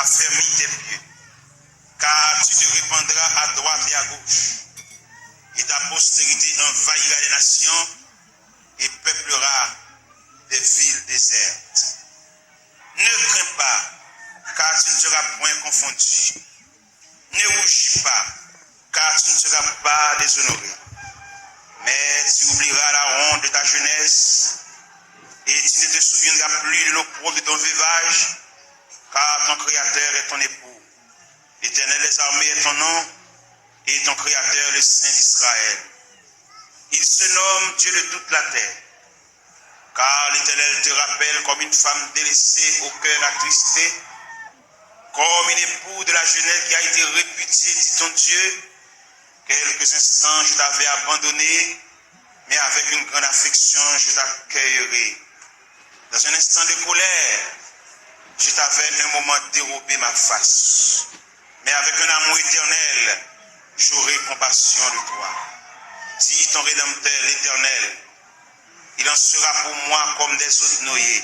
affermis tes pieds, car tu te répandras à droite et à gauche, et ta postérité envahira les nations et peuplera des villes désertes. Ne crains pas, car tu ne seras point confondu. Ne rougis pas, car tu ne seras pas déshonoré. Mais tu oublieras la honte de ta jeunesse, et tu ne te souviendras plus de l'opprobre de ton veuvage, car ton Créateur est ton époux. L'Éternel des armées est ton nom, et ton Créateur le Saint d'Israël. Il se nomme Dieu de toute la terre, car l'Éternel te rappelle comme une femme délaissée au cœur attristé, comme une époux de la jeunesse qui a été répudiée, dit ton Dieu. Quelques instants je t'avais abandonné, mais avec une grande affection je t'accueillerai. Dans un instant de colère, je t'avais un moment dérobé ma face, mais avec un amour éternel, j'aurai compassion de toi. Dis ton Rédempteur, l'Éternel, il en sera pour moi comme des eaux de noyer.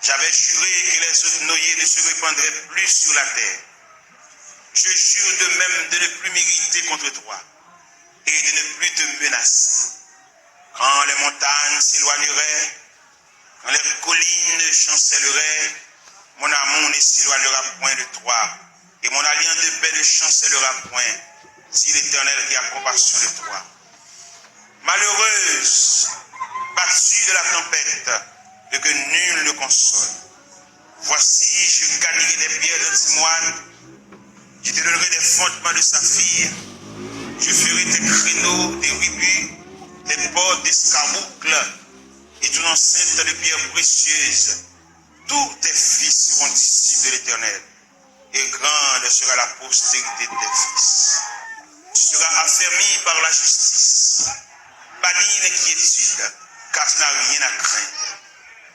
J'avais juré que les eaux de noyer ne se répandraient plus sur la terre. Je jure de même de ne plus m'irriter contre toi et de ne plus te menacer. Quand les montagnes s'éloigneraient, quand les collines chancelleraient, mon amour ne s'éloignera point de toi, et mon alliance de paix ne chancellera point, dit l'Éternel qui a compassion de toi. Malheureuse, battue de la tempête, et que nul ne console. Voici, je gagnerai des pierres d'antimoine, je te donnerai des fondements de saphir, je ferai tes créneaux des rubis, tes portes d'escarboucles, et ton enceinte de pierres précieuses. Tous tes fils seront disciples de l'Éternel, et grande sera la postérité de tes fils. Tu seras affermi par la justice, banni l'inquiétude, car tu n'as rien à craindre.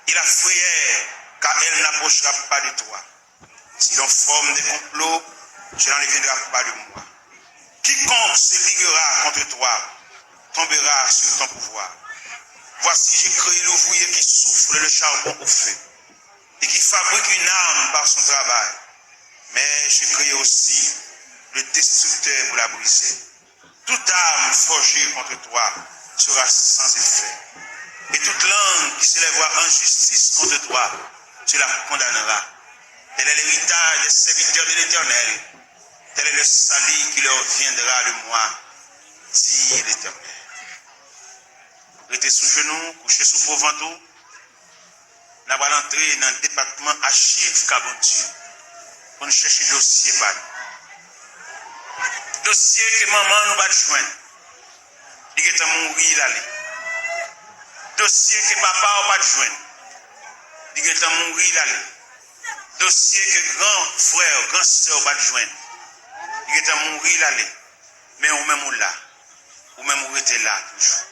Et la frayeur, car elle n'approchera pas de toi. Si l'on forme des complots, cela ne viendra pas de moi. Quiconque se liguera contre toi tombera sur ton pouvoir. Voici, j'ai créé l'ouvrier qui souffle le charbon au feu et qui fabrique une arme par son travail. Mais j'ai créé aussi le destructeur pour la briser. Toute arme forgée contre toi sera sans effet. Et toute langue qui s'élèvera en justice contre toi, tu la condamneras. Tel est l'héritage des serviteurs de l'Éternel. Tel est le salut qui leur viendra de moi, dit l'Éternel. Restez sous genoux, couchez sous vos ventoux. Nous allons entrer dans le département archives Kabontu pour nous chercher dossier par nous. Dossier que maman nous va joindre. Il est mourir l'aller. Dossier que papa va joindre. Il est mourir l'aller. Dossier que grand frère, grand soeur va joindre. Il est mourir l'aller. Mais ou même là. Ou même où était là toujours.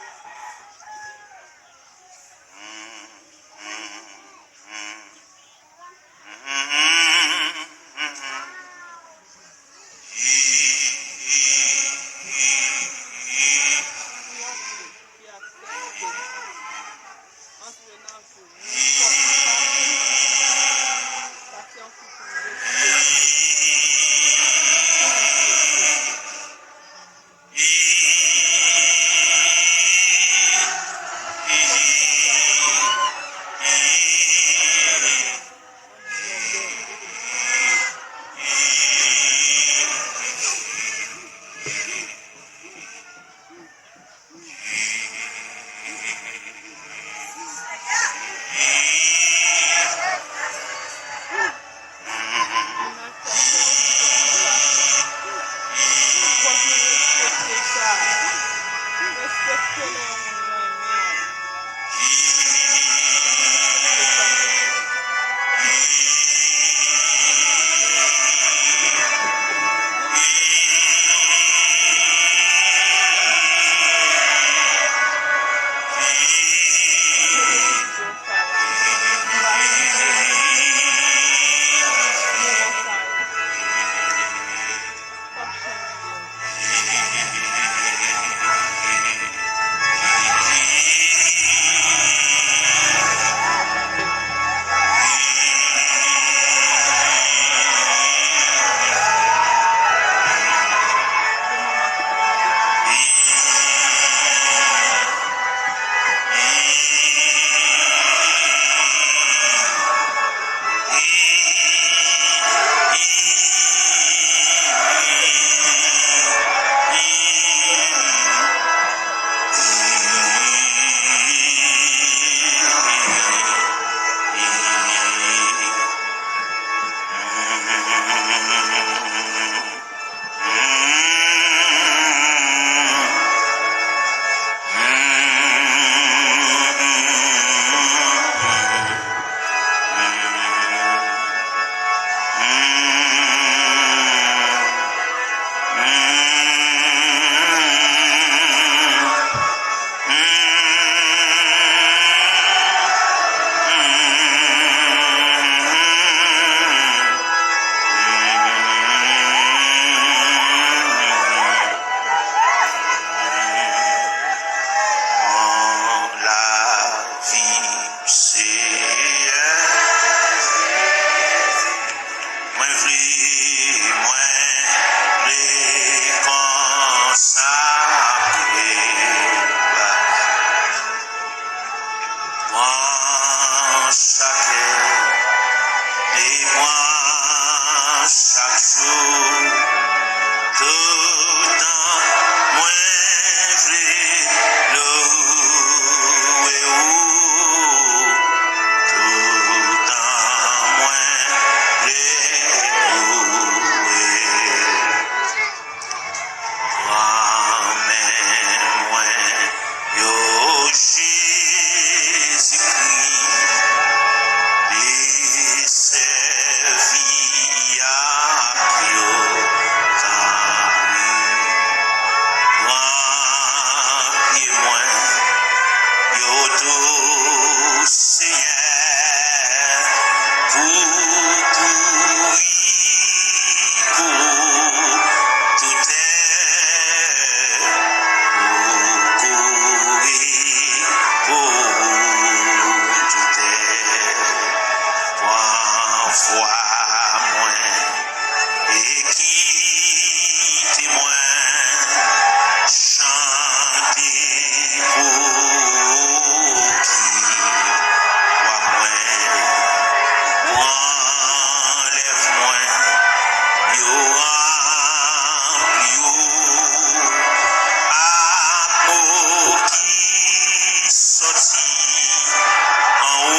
en haut,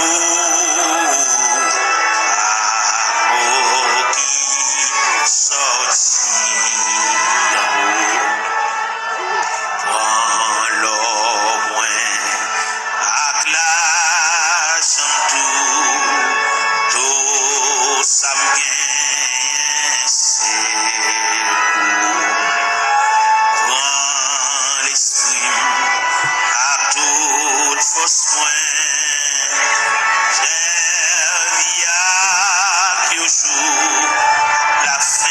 amour qui sorti en haut, prends l'eau moins, avec l'argent tout ça me gagne, c'est prends l'esprit à toute force moins, servi à toujours la fin,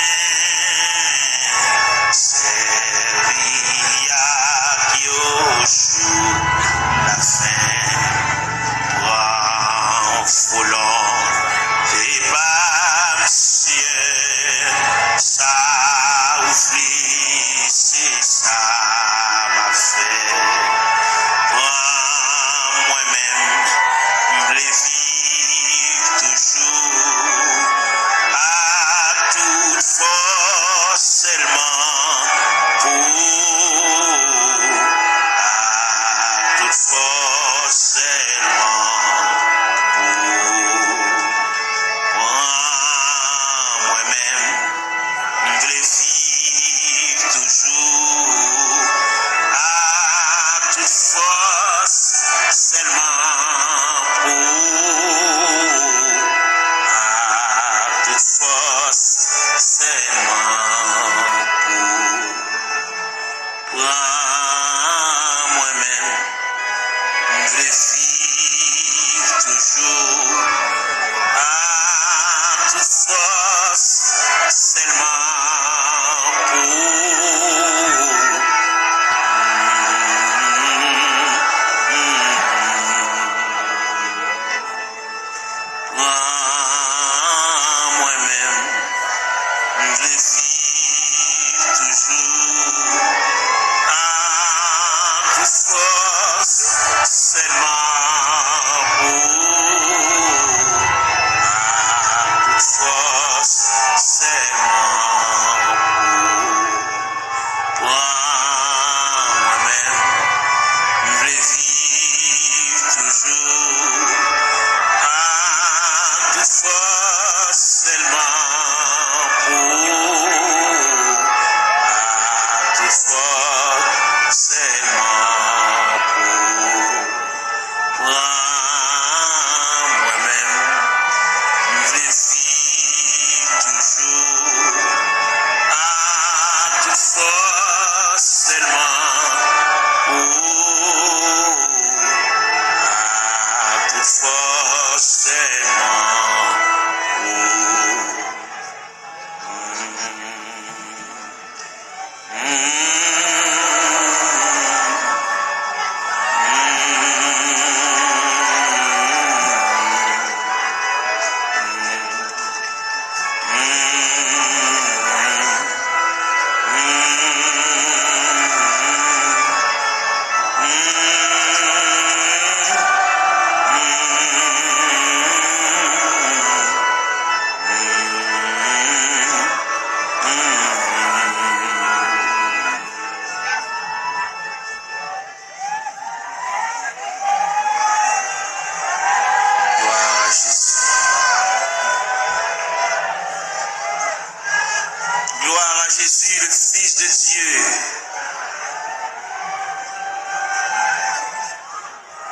servi à toujours la fin, prends volant des pas ciel, ça oublie, c'est ça m'a fait. Moi-même, m'vle vivre toujours à toute force seulement pour, à toute force seulement pour. Moi-même, m'vle vivre toujours à toute force seulement pour, à toute force seulement pour. Moi-même, m'vle vivre toujours à toute force seulement pour. Moi-même, m'vle vivre toujours à toute force seulement pour, à toute force seulement pour. Moi-même, m'vle vivre toujours à toute force seulement pour, à toute force seulement pour. Moi-même, m'vle vivre toujours à toute force seulement pour, à toute force seulement pour. Gloire à Jésus. Gloire à Jésus, le Fils de Dieu,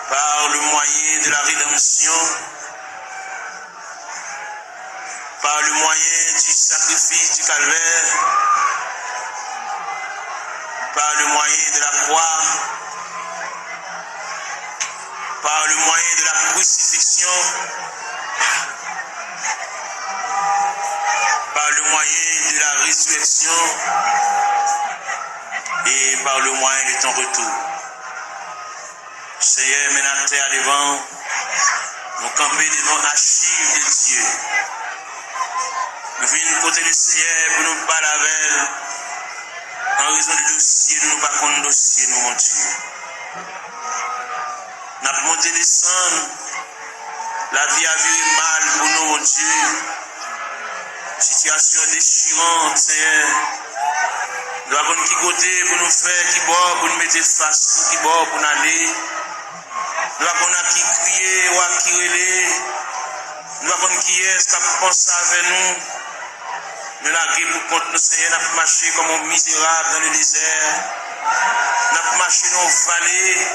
par le moyen de la rédemption, par le moyen du sacrifice du calvaire, par le moyen de la croix, par le moyen de la crucifixion, par le moyen de la résurrection et par le moyen de ton retour. Seigneur, maintenant terre devant, nous camper devant l'archive de Dieu. Nous venons côté le Seigneur pour nous parler avec elle. En raison du dossier, nous ne pas contre le dossier, nous, mon Dieu. Nous avons monté descendre. La vie a viré mal pour nous, mon Dieu. Situation déchirante, Seigneur. Nous avons qui côté pour nous faire, qui bord pour nous mettre face, qui bord pour nous aller. Nous avons qui crier ou à qui relais. Nous avons qui est-ce qui pense avec nous. Nous avons pour compte nous, Seigneur, nous avons marché comme un misérable dans le désert. Nous avons marché dans les vallées.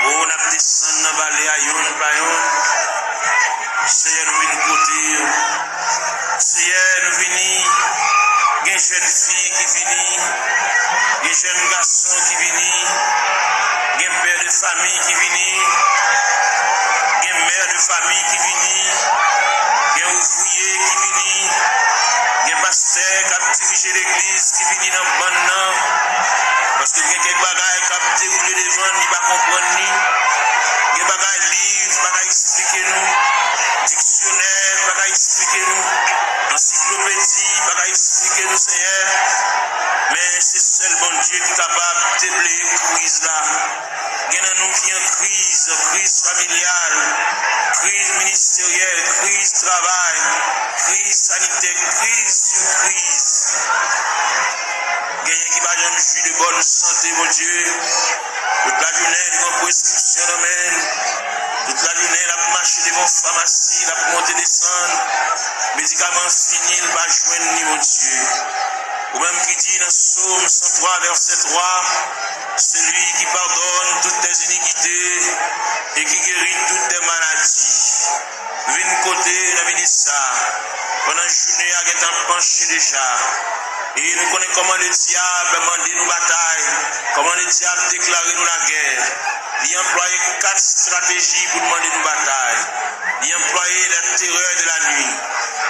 Oh, nous avons descendu dans la vallée à yon par yon. Seigneur, nous venons côté. Seigneur, nous venons. Il y a une jeune fille qui vient. Il y a un jeune garçon qui vient. Il y a un père de famille qui vient. Il y a une mère de famille qui vient. Il y a un ouvrier qui vient. Il y a un pasteur qui a dirigé l'église qui vient dans le bon. Parce qu'il y a quelques bagages qui ont déroulé devant, il ne va pas comprendre. Il y a des bagages livres, des bagages expliquer nous. Dictionnaire, des bagages expliquer nous. Encyclopédie, des bagages expliquer nous, Seigneur. Mais c'est seul bon Dieu qui est capable de déblayer la crise là. Il y en a nous qui ont crise familiale, crise ministérielle, crise travail, crise sanitaire, crise sur crise. Il y a qui va jamais jouir de bonne santé, mon Dieu. Toute la journée, nous avons prescription domaine. Toute la journée, nous avons marché devant la pharmacie, nous avons monté descendre. Médicaments finis, nous ne pas joindre ni mon Dieu. Ou même qui dit dans Psaume 103, verset 3, celui qui pardonne toutes tes iniquités et qui guérit toutes tes maladies. Vine côté, nous avons ça. Pendant la journée, nous avons penché déjà. Et nous connaissons comment le diable a demandé nos batailles, comment le diable a déclaré nous la guerre. Il a employé 4 stratégies pour demander nos batailles. Il a employé la terreur de la nuit.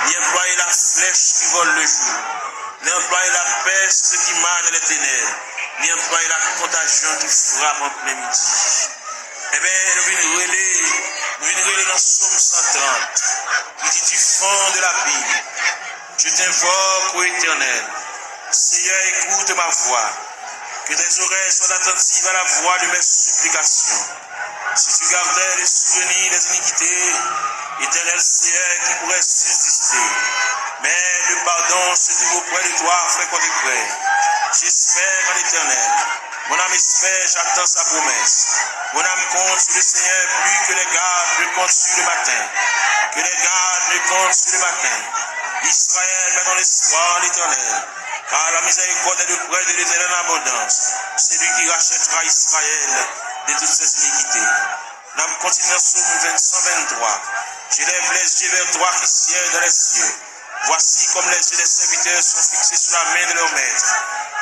Il a employé la flèche qui vole le jour. Il a employé la peste qui marche dans les ténèbres. Il a employé la contagion qui frappe en plein midi. Eh bien, nous venons relayer dans Psaume 130, qui dit du fond de la Bible, je t'invoque, ô Éternel. Seigneur, écoute ma voix. Que tes oreilles soient attentives à la voix de mes supplications. Si tu gardais les souvenirs des iniquités, Éternel Seigneur, qui pourrait subsister. Mais le pardon se trouve auprès de toi, frère près. J'espère en l'Éternel. Mon âme espère, j'attends sa promesse. Mon âme compte sur le Seigneur plus que les gardes ne comptent sur le matin. Que les gardes ne comptent sur le matin. Israël met dans l'espoir l'Éternel. Car la miséricorde est de près de l'Éternel en abondance. C'est lui qui rachètera Israël de toutes ses iniquités. Nous continuons sur le 123. Je lève les yeux vers toi qui sièges dans les cieux. Voici comme les yeux des serviteurs sont fixés sur la main de leur maître,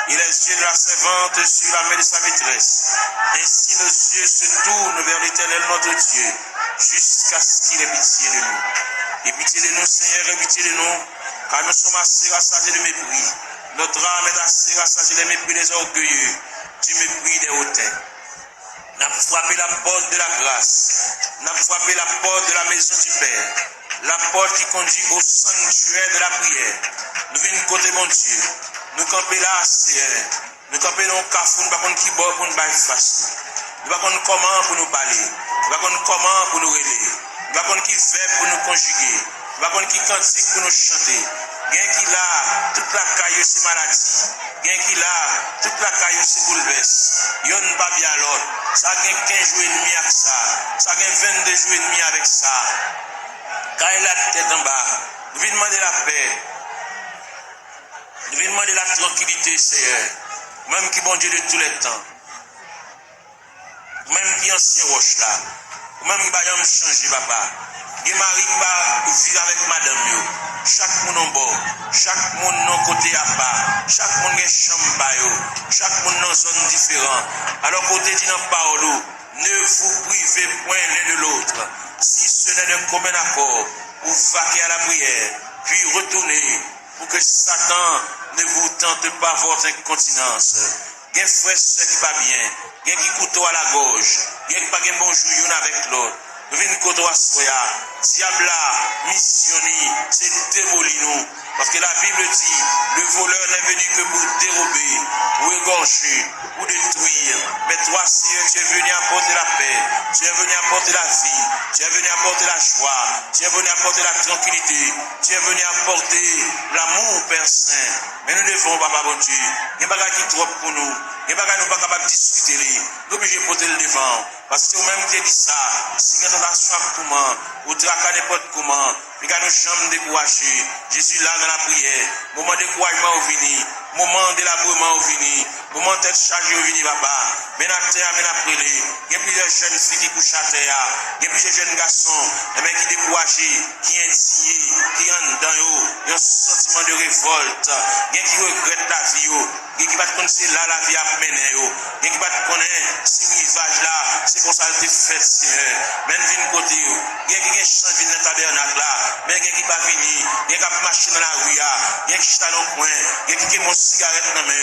et les yeux de la servante sur la main de sa maîtresse. Ainsi nos yeux se tournent vers l'Éternel notre Dieu, jusqu'à ce qu'il ait pitié de nous. Et pitié de nous, Seigneur, et pitié de nous, car nous sommes assez rassasiés de mépris. Notre âme est assez rassasiée des mépris des orgueilleux, du mépris des hautains. Nous avons frappé la porte de la grâce. Nous avons frappé la porte de la maison du Père. La porte qui conduit au sanctuaire de la prière. Nous venons côté mon Dieu. Nous camper là, Seigneur. Nous camper dans le cafou, nous ne savons pas qui boit pour nous faire face. Nous ne savons pas comment pour nous parler. Nous ne savons pas comment pour nous relayer. Nous ne savons pas qui verbe pour nous conjuguer. Nous ne savons pas qui cantique pour nous chanter. Bien qu'il a toute la caille c'est maladie. Bien qu'il a toute la caille c'est bouleverse. Il n'y a pas bien l'autre. Ça a 15 jours et demi avec ça. Ça a 22 jours et demi avec ça. Quand il a la tête en bas, nous venons demander la paix. Nous venons demander la tranquillité, Seigneur. Même qui bon Dieu de tous les temps. Même qui ancien roche là. Même qui va changer, papa. Il y a Marie qui va vivre avec madame. Chaque monde en bas. Chaque monde dans côté à bas. Chaque monde a une chambre. Chaque monde dans une zone différente. Alors, côté dit dans la parole, ne vous privez point l'un de l'autre. Si ce n'est d'un commun accord, pour vaquer à la prière, puis retourner, pour que Satan ne vous tente pas votre incontinence. Il y a un frère qui va bien, il y a un qui couteau à la gorge, il y a un qui pas bon jour avec l'autre. Nous venons de côté à Soya, diable missionné, c'est démolir nous. Parce que la Bible dit, le voleur n'est venu que pour dérober, pour égorger, pour détruire. Mais toi, Seigneur, tu es venu apporter la paix, tu es venu apporter la vie, tu es venu apporter la joie, tu es venu apporter la tranquillité, tu es venu apporter l'amour, Père Saint. Mais nous devons, Papa bon Dieu, il n'y a pas qui trop pour nous, il Et pas nous pas capable de discuter, nous obligés de porter le devant. Parce que vous-même qui dit ça, si vous avez une tentation à comment, ou traquer n'importe comment, puis quand nous sommes découragés, Jésus là dans la prière, moment de découragement au vini, moment de labourement au vini, moment de tête chargée au vini, papa. Mais la terre, mais la prélé, il y a plusieurs jeunes filles qui couchent à terre, il y a plusieurs jeunes garçons, qui découragés, qui insignés, qui ont dans eux, il y a un sentiment de révolte, il y a qui regrettent la vie, il y a qui va te connaître là la vie à mener, il y a qui va te connaître si rivage là, c'est comme ça que tu fais, Seigneur. Même vine côté, il y a qui chante dans le tabernacle là, mais il y a qui va venir, il y a qui marche dans la rue, il y a qui chante dans le coin, il y a qui mon cigarette dans la main,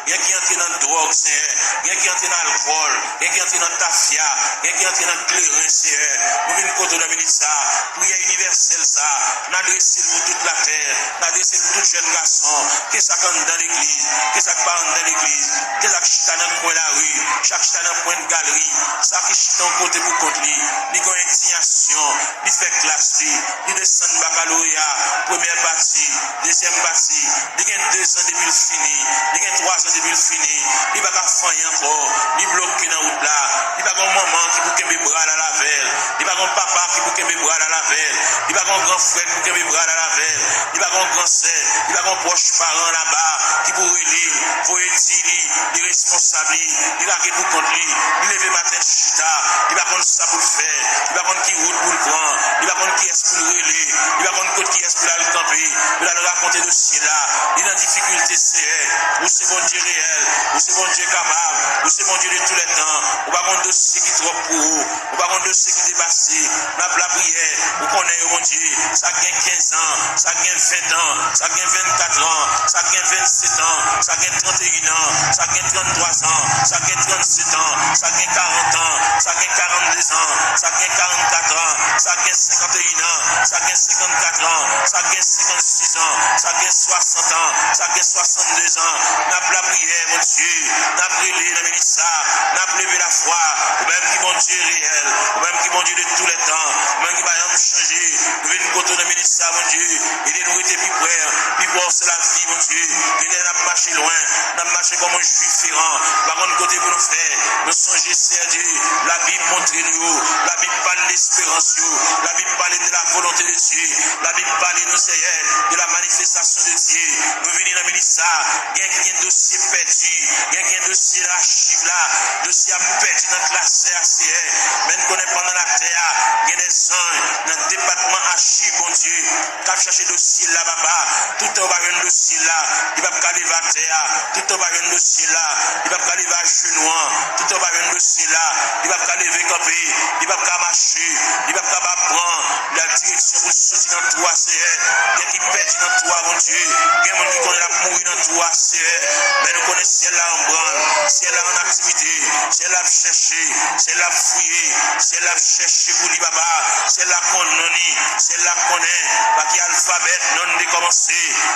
il y a qui entre dans la drogue, Seigneur, il y a qui entre dans l'alcool, il y a qui entre dans la tafia, il y a qui entre dans le clairin, Seigneur. Nous venons côté de la ministre ça, prière universelle ça, n'adresser pour toute la terre, n'adresser pour tout jeune garçon, que ça quand dans l'église, que ça part dans l'église, que ça chita dans le coin de la rue, chaque chita dans le coin de galerie, ça qui chita en côté pour contre lui, il y a une indignation, il fait classe, il descend baccalauréat, première partie, deuxième partie, il y a 2 ans depuis le fini, il y a 3 ans depuis le fini, il va pas faire encore, il bloqué dans la route là, il va avoir un maman qui peut qu'aimer bras à la veille, il va avoir un papa qui peut qu'aimer bras à la veille, il va avoir un grand frère qui peut qu'aimer bras à la veille, il va avoir un grand sœur, il va avoir un proche parent là-bas qui pourrait lire, pour dire, les responsables, il va pour contre lui, il lève matin chita, il va contre ça pour le faire, il va contre qui route pour le prendre, il va contre qui est pour le relais, il va contre qui est pour le camper, il va le raconter dossier là, il est en difficulté, c'est où c'est bon Dieu réel, où c'est bon Dieu capable, où c'est bon Dieu de tous les temps, ou pas contre dossier qui est trop pour vous, ou pas contre dossier qui est dépassé, la prière, vous connaissez mon Dieu, ça gagne 15 ans, ça gagne 20 ans, ça gagne 24 ans, ça gagne 27 ans, ça gagne 31 ans, ça gagne 33 ans, ça gagne 37 ans, ça gagne 40 ans, ça gagne 42 ans, ça gagne 44 ans, ça gagne 51 ans, ça gagne 54 ans, ça gagne 56 ans, ça gagne 60 ans, ça gagne 62 ans. N'a pas la prière, mon Dieu, n'a pas brûlé le ministère, n'a pas levé la foi, ou même qui mon Dieu réel, ou même qui mon Dieu de tous les temps, ou même qui va rien changer. Nous venons côté le ministère, mon Dieu, il est nous été plus près, puis voir c'est la vie, mon Dieu, il est n'a pas marché loin, n'a pas marché comme un juif ferrant, par contre côté pour nous faire, nous songer, c'est Dieu, la Bible montre nous, la Bible parle de l'espérance, la Bible parle de la volonté de Dieu, la Bible parle nous Seigneur, de la manifestation de Dieu. Nous venons dans le ministère, il y a un dossier perdu, il y a un dossier archive là, dossier perdu dans la classe CACR, même qu'on est pendant la terre, il y a des gens dans le département archive, mon Dieu, qui a cherché dossier là, papa, tout le monde un dossier là, il va pas aller à terre, tout le monde un dossier là, il va pas aller à genoux, tout le monde un dossier là, il va pas aller camper, il va pas marcher, il va pas prendre la direction pour sortir dans toi, CR, il y a qui perdent dans toi, mon Dieu, il y a des gens qui connaissent la mourir dans toi, CR, mais nous connaissons ciel là en branle, ciel là en activité, ciel là chercher, ciel là fouiller, ciel là chercher pour lui, papa, ciel là qu'on noni, ciel là connaît, pas qui alphabet non décommencé,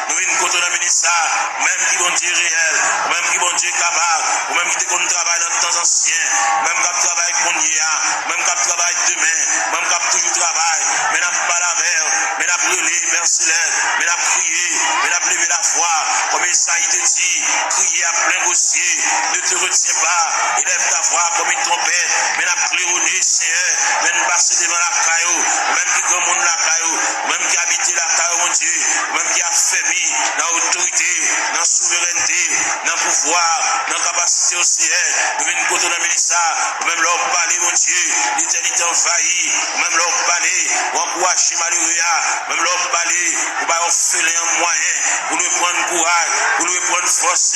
nous venons côté dans le ministère, même qui bon Dieu réel, même qui bon Dieu capable, ou même qui qu'on travaille dans le temps ancien, même qui travaille qu'on y a, même qui travaille demain, même qui toujours travaille, mais n'a pas la verre, mais n'a brûlé, Père Céleste, mais n'a prié, mais n'a levé la voix, comme Esaïe te dit, crier à plein dossier, ne te retiens pas, élève ta voix comme une trompette, mais n'a claironné, Seigneur, même passer devant la caillou, même qui grand monde la caillou, même qui habite la caillou, mon Dieu, même qui a fermé dans l'autorité, dans la souveraineté, dans le pouvoir, dans la capacité au Seigneur, nous venons côté dans le ministère, même leur parler, mon Dieu, l'éternité envahie, même leur parler, ou encourager malheureux, même leur parler, ou pas offrir un moyen, pour nous prendre courage, pour nous prendre force,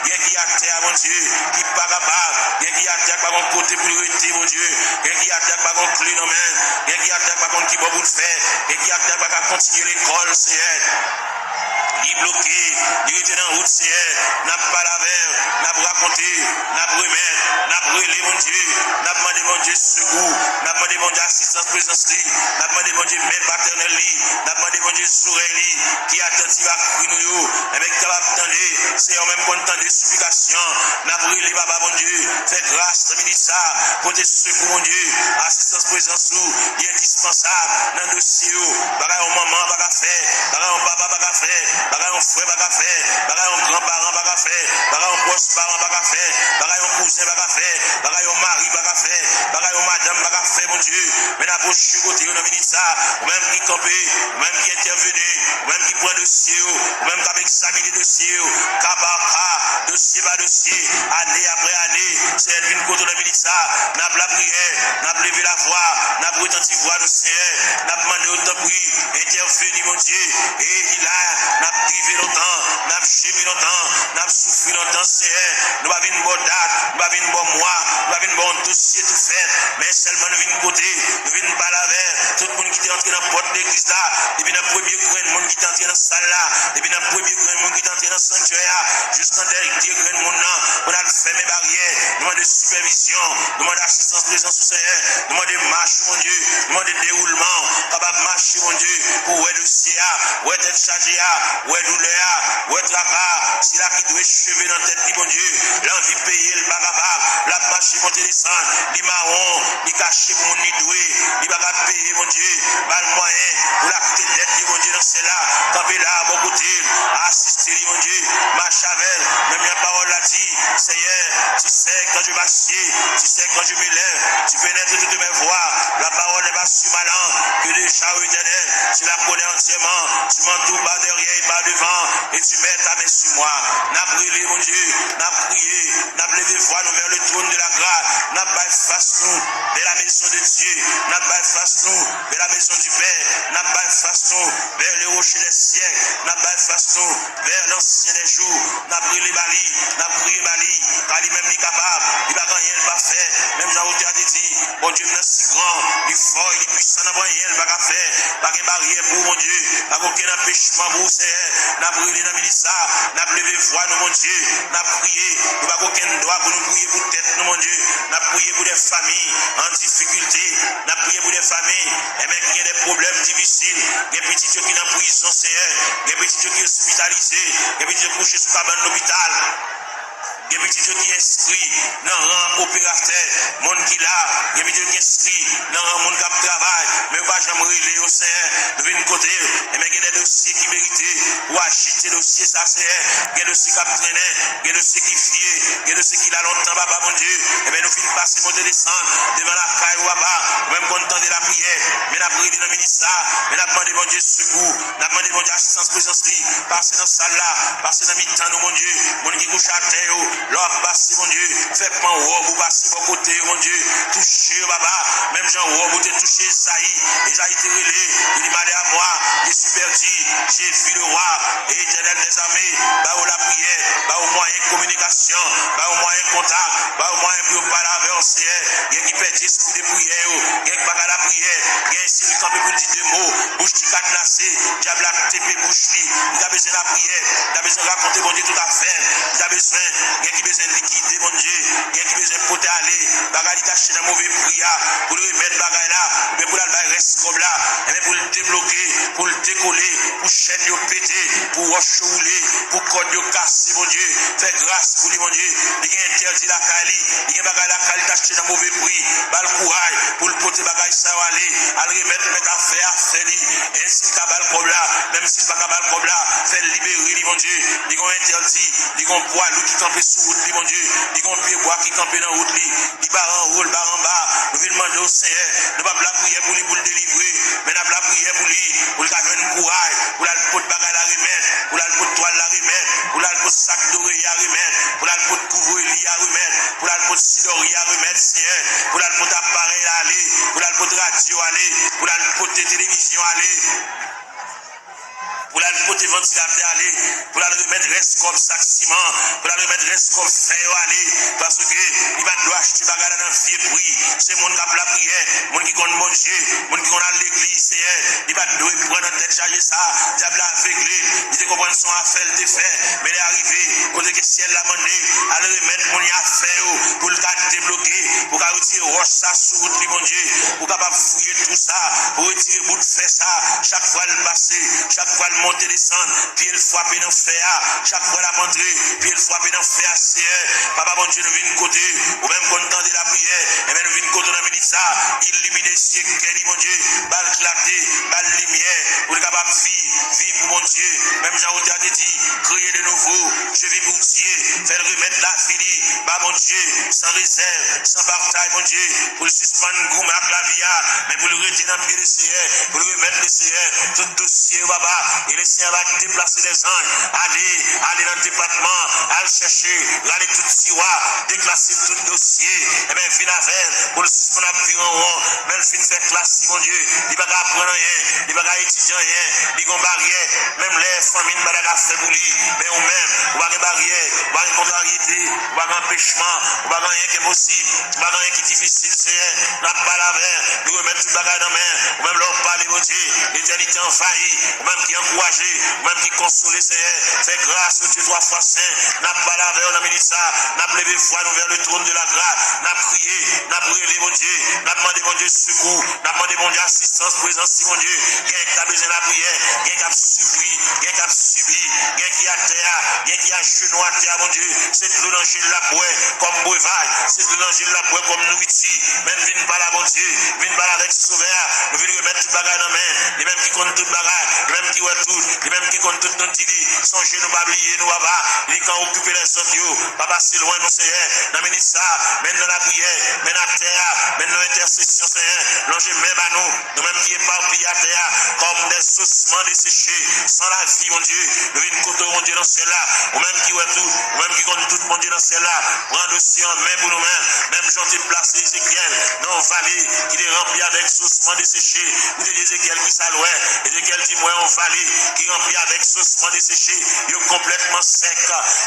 bien qu'il y a terre, mon Dieu, qui n'est pas capable, bien qu'il y a terre par mon côté pour le rester, mon Dieu, bien qu'il y a terre par mon clé, non, bien qu'il y a terre par contre qui va vous le faire, bien qu'il y a terre par continuer l'école, Seigneur. Il bloqué, il était dans la route, n'a pas la verre, n'a pas raconté, n'a pas remettre, n'a pas relé, mon Dieu, n'a pas demandé, mon Dieu, secours, n'a pas demandé, mon Dieu, assistance. assistance présence li, n'a demandé bon Dieu main paternelle li, n'a demandé bon Dieu sourire li, qui attentif à cri nous yo, et mec capable attendre, c'est eux même content de supplication, n'a brûlé papa bon Dieu, fait grâce de ministre côté secours mon Dieu, assistance présence sous, il est indispensable dans le dossier bagaille on maman pas faire, bagaille on papa pas faire, bagaille on frère pas faire, bagaille on grand-parent pas faire, bagaille on proche parent pas faire, bagaille on cousin pas faire, bagaille on mari pas faire, bagaille on madame pas faire mon Dieu, mais n'a approche côté on ministre ça, même qui camper, même qui intervenu, même qui prend dossier, même qui examiner dossier, cas par cas, dossier par dossier, année après année, c'est une côté de ministre ça, n'a pas prière, n'a pas levé la voix, n'a pas retenti voix du Seigneur, n'a pas demandé autant prix, intervenu mon Dieu, et il a, n'a pas privé longtemps, n'a pas gémi longtemps, n'a pas souffert longtemps, Seigneur, nous avons une bonne date, nous avons une bonne mois, nous avons une bonne dossier tout fait, mais seulement nous venons côté, nous venons pas la vers, tout le monde qui est entré dans la porte de l'église là, depuis le premier grain de monde qui est entré dans la salle là, depuis le premier grain de monde qui est entré dans le sanctuaire, jusqu'en dernier grain de monde là, on a fait mes barrières, nous demandons de supervision, nous demandons d'assistance présence au Seigneur, nous demandons de marche, mon Dieu, nous demandons de déroulement, capable de marcher, mon Dieu, pour où est le dossier, où est être chargé, où est douleur, où est tracas, si là qui doit chever dans la tête, mon Dieu, l'envie de payer, le pas capable, la marche, monter descendre, les marrons, les cachets pour mon nid doué, les pas capable payer, mon Dieu, pas le moyen, pour la quitter dette, mon Dieu, dans celle-là, camper là, à bon côté, assister, mon Dieu, marche avec, même la parole l'a dit, Seigneur, tu sais quand je m'assieds, tu sais quand je me lève, tu pénètres toutes mes voies, la parole n'est pas sur ma langue, que déjà au éternel, tu la connais entièrement, tu m'entoures par derrière et par devant, et tu mets ta main sur moi, n'a brûlé, mon Dieu, n'a prié, n'a levé voix nous vers le trône de la grâce, n'a pas face nous vers la maison de Dieu, n'a pas face nous vers la maison du Père, n'a pas face nous vers le rocher des siècles, n'a pas face nous vers l'ancien des jours, n'a brûlé Bali, n'a prié Bali, car lui-même n'est capable, il va rien pas faire, même Jean-Route a dit, bon Dieu, est si grand, il est fort, il est puissant, n'a rien pas faire, pas de barrière pour mon Dieu, pas aucun empêchement pour Seigneur, n'a brûlé dans le ministère, n'a levé voix nous mon Dieu, n'a prié, il n'y a aucun droit pour nous prier pour tête nous mon Dieu, n'a prié pour des familles en difficulté, n'a prié pour des familles, et même qui ont des problèmes difficiles, des petits qui sont en prison, Seigneur, des petits qui sont hospitalisés, des petits qui sont couchés sous cabane d'hôpital. Il y a des petits qui sont inscrits dans le rang opérateur, monde qui là, il y a des petits qui sont inscrits dans le rang monde qui travaille, mais pas jamais relé au Seigneur, de venir côté, et mais il y a des dossiers qui méritent, ou agiter des dossiers, ça c'est, il y a des dossiers qui traînent, il y a des dossiers qui fient, il y a des dossiers qui là longtemps, papa mon Dieu, et bien nous finissons par se monter descendre, devant la caille ou papa, même content de la prière, mais la prière dans le ministère, mais la demande mon Dieu secours, la demande mon Dieu assistance présence, passer dans salle là, passer dans mi-temps, mon Dieu, mon qui couche à terre, l'homme passe, mon Dieu, fait pas robe ou passer mon côté, mon Dieu, toucher, papa, même Jean robe ou te toucher, Isaïe, Isaïe te relé, il dit, malé à moi, il est super dit, j'ai vu le roi, et éternel des armées, bah au la prière, bah au moyen de communication, bah au moyen de contact, bah au moyen pour parler avec un Seigneur, il y a qui perd l'esprit de prière, il y a qui pas la prière, il y a ici, il campe pour dire des mots, bouche qui cadenassé, diable a TP bouche li, il a besoin de la prière, il a besoin de raconter, mon Dieu, tout à fait, il a besoin, il y a qui besoin de liquider, mon Dieu, il y a qui besoin de porter aller, bagarre t'acheter dans mauvais prix, pour lui remettre bagarre là, mais pour la reste comme là, et pour le débloquer, pour le décoller, pour chaîne yo péter, pour rochouler, pour code yo casser, mon Dieu, fais grâce pour lui, mon Dieu, il y a interdit la Kali, il y a bagarre la Kali t'acheter dans mauvais prix, bal courage, pour le porter bagarre ça va aller, à le remettre, mettre à faire, ainsi qu'à bal comme là, même si pas qu'à bal comme là, fait libérer, mon Dieu, il y a interdit, il y a un poids, lui qui campe sous route, mon Dieu, il y a un pied bois qui campe dans route, il barre en haut, il barre en bas, nous venons demander au Seigneur, nous pas la prière pour lui, pour le délivrer, mais nous la prière pour lui, pour le donner un courage, pour la pot de bagarre à remettre, pour la pot de toile à remettre, pour la pot de sac d'oreille à remettre, pour la pot de couvre-lit à remettre, pour la pot de sidori à remettre, Seigneur, pour la pot d'appareil à aller, pour la pot de radio à aller, pour la pot de télévision à aller. pour la porter ventilateur aller, pour la remettre reste comme sac ciment, pour la remettre reste comme fer aller, parce que il va doit acheter bagarre dans vieux prix. C'est mon qui a la prière, mon qui connaît mon Dieu, mon qui connaît l'église, c'est il va doit prendre en tête charger ça, diable aveuglé, il te comprend son affaire de fait, mais il est arrivé, côté que ciel l'a demandé, à le remettre mon affaire pour le cas débloquer, pour qu'à retirer roche ça sous route, mon Dieu, pour capable fouiller tout ça, pour retirer bout de fait ça, chaque fois le passer, chaque fois le monter, descendre, puis il frapper dans le fer, chaque fois la montrer, puis il frapper dans le fer, c'est papa mon Dieu, nous venons côté, ou même content de la prière, et bien nous venons côté dans le ministère, illuminer ciel, mon Dieu, balle clarté, balle lumière, pour être capable de vivre pour mon Dieu, même Jean-Aude a dit, créer de nouveau, je vis pour Dieu, faire remettre la fini, bah mon Dieu, sans réserve, sans partage, mon Dieu, pour le suspendre, goumac la via, mais pour le retirer dans le pied du Seigneur, pour le remettre le Seigneur, tout dossier, baba, et le Seigneur va déplacer des anges, aller dans le département, aller chercher, aller tout tiroir, déclasser tout dossier, et bien, fin avec, pour le suspendre à vie en rond, même fin faire classe, mon Dieu, il va pas apprendre rien, il va pas étudier rien, il va barrière, même les familles ne vont pas faire pour lui, mais ou même, on va barrière, on va contrariété, on va empêchement, on va rien qui est possible, on va rien qui est difficile, c'est n'a pas la veille, nous remettre tout le bagage dans la main, ou même leur parler, mon Dieu, l'éternité envahie, ou même qui encouragé, ou même qui console, c'est fait grâce au Dieu 3 fois saint, n'a pas la veille, on a mis ça, n'a pas levé foi, nous vers le trône de la grâce, n'a prié, n'a brûlé, mon Dieu, n'a demandé, mon Dieu, secours, n'a demandé, mon Dieu, assistance, présence, mon Dieu, quelqu'un qui a besoin de la prière, quelqu'un qui a subi, quelqu'un qui a subi, quelqu'un qui a terre, quelqu'un qui a genou à terre, mon Dieu, c'est de l'angile de la boue comme breuvage, c'est de l'angile de la boue comme nourriture, même viens pas là, mon Dieu, viens pas là avec sauveur, nous venons remettre tout bagage dans la main, les mêmes qui comptent tout bagage, les mêmes qui voient tout, les mêmes qui comptent tout notre idée, songez nous pas oublier, nous papa, les quand occuper les autres, papa c'est loin, nous Seigneur, dans le ministère, même dans la prière, même dans la terre, même dans l'intercession, Seigneur, l'ange même à nous mêmes qui éparpillent à terre, comme des ossements desséchés, sans la vie, mon Dieu, nous venons côté, mon Dieu, dans celle-là, ou même qui voient tout, ou même qui comptent tout, mon Dieu, dans celle-là, prendre aussi en main pour nous-mêmes, même j'en ai placé Ézéchiel dans la vallée, qui est rempli avec ossements desséchés, ou des Ézéchiel qui s'allouait, Ézéchiel dit, moi, en vallée, qui est rempli avec ossements desséchés, il est complètement sec,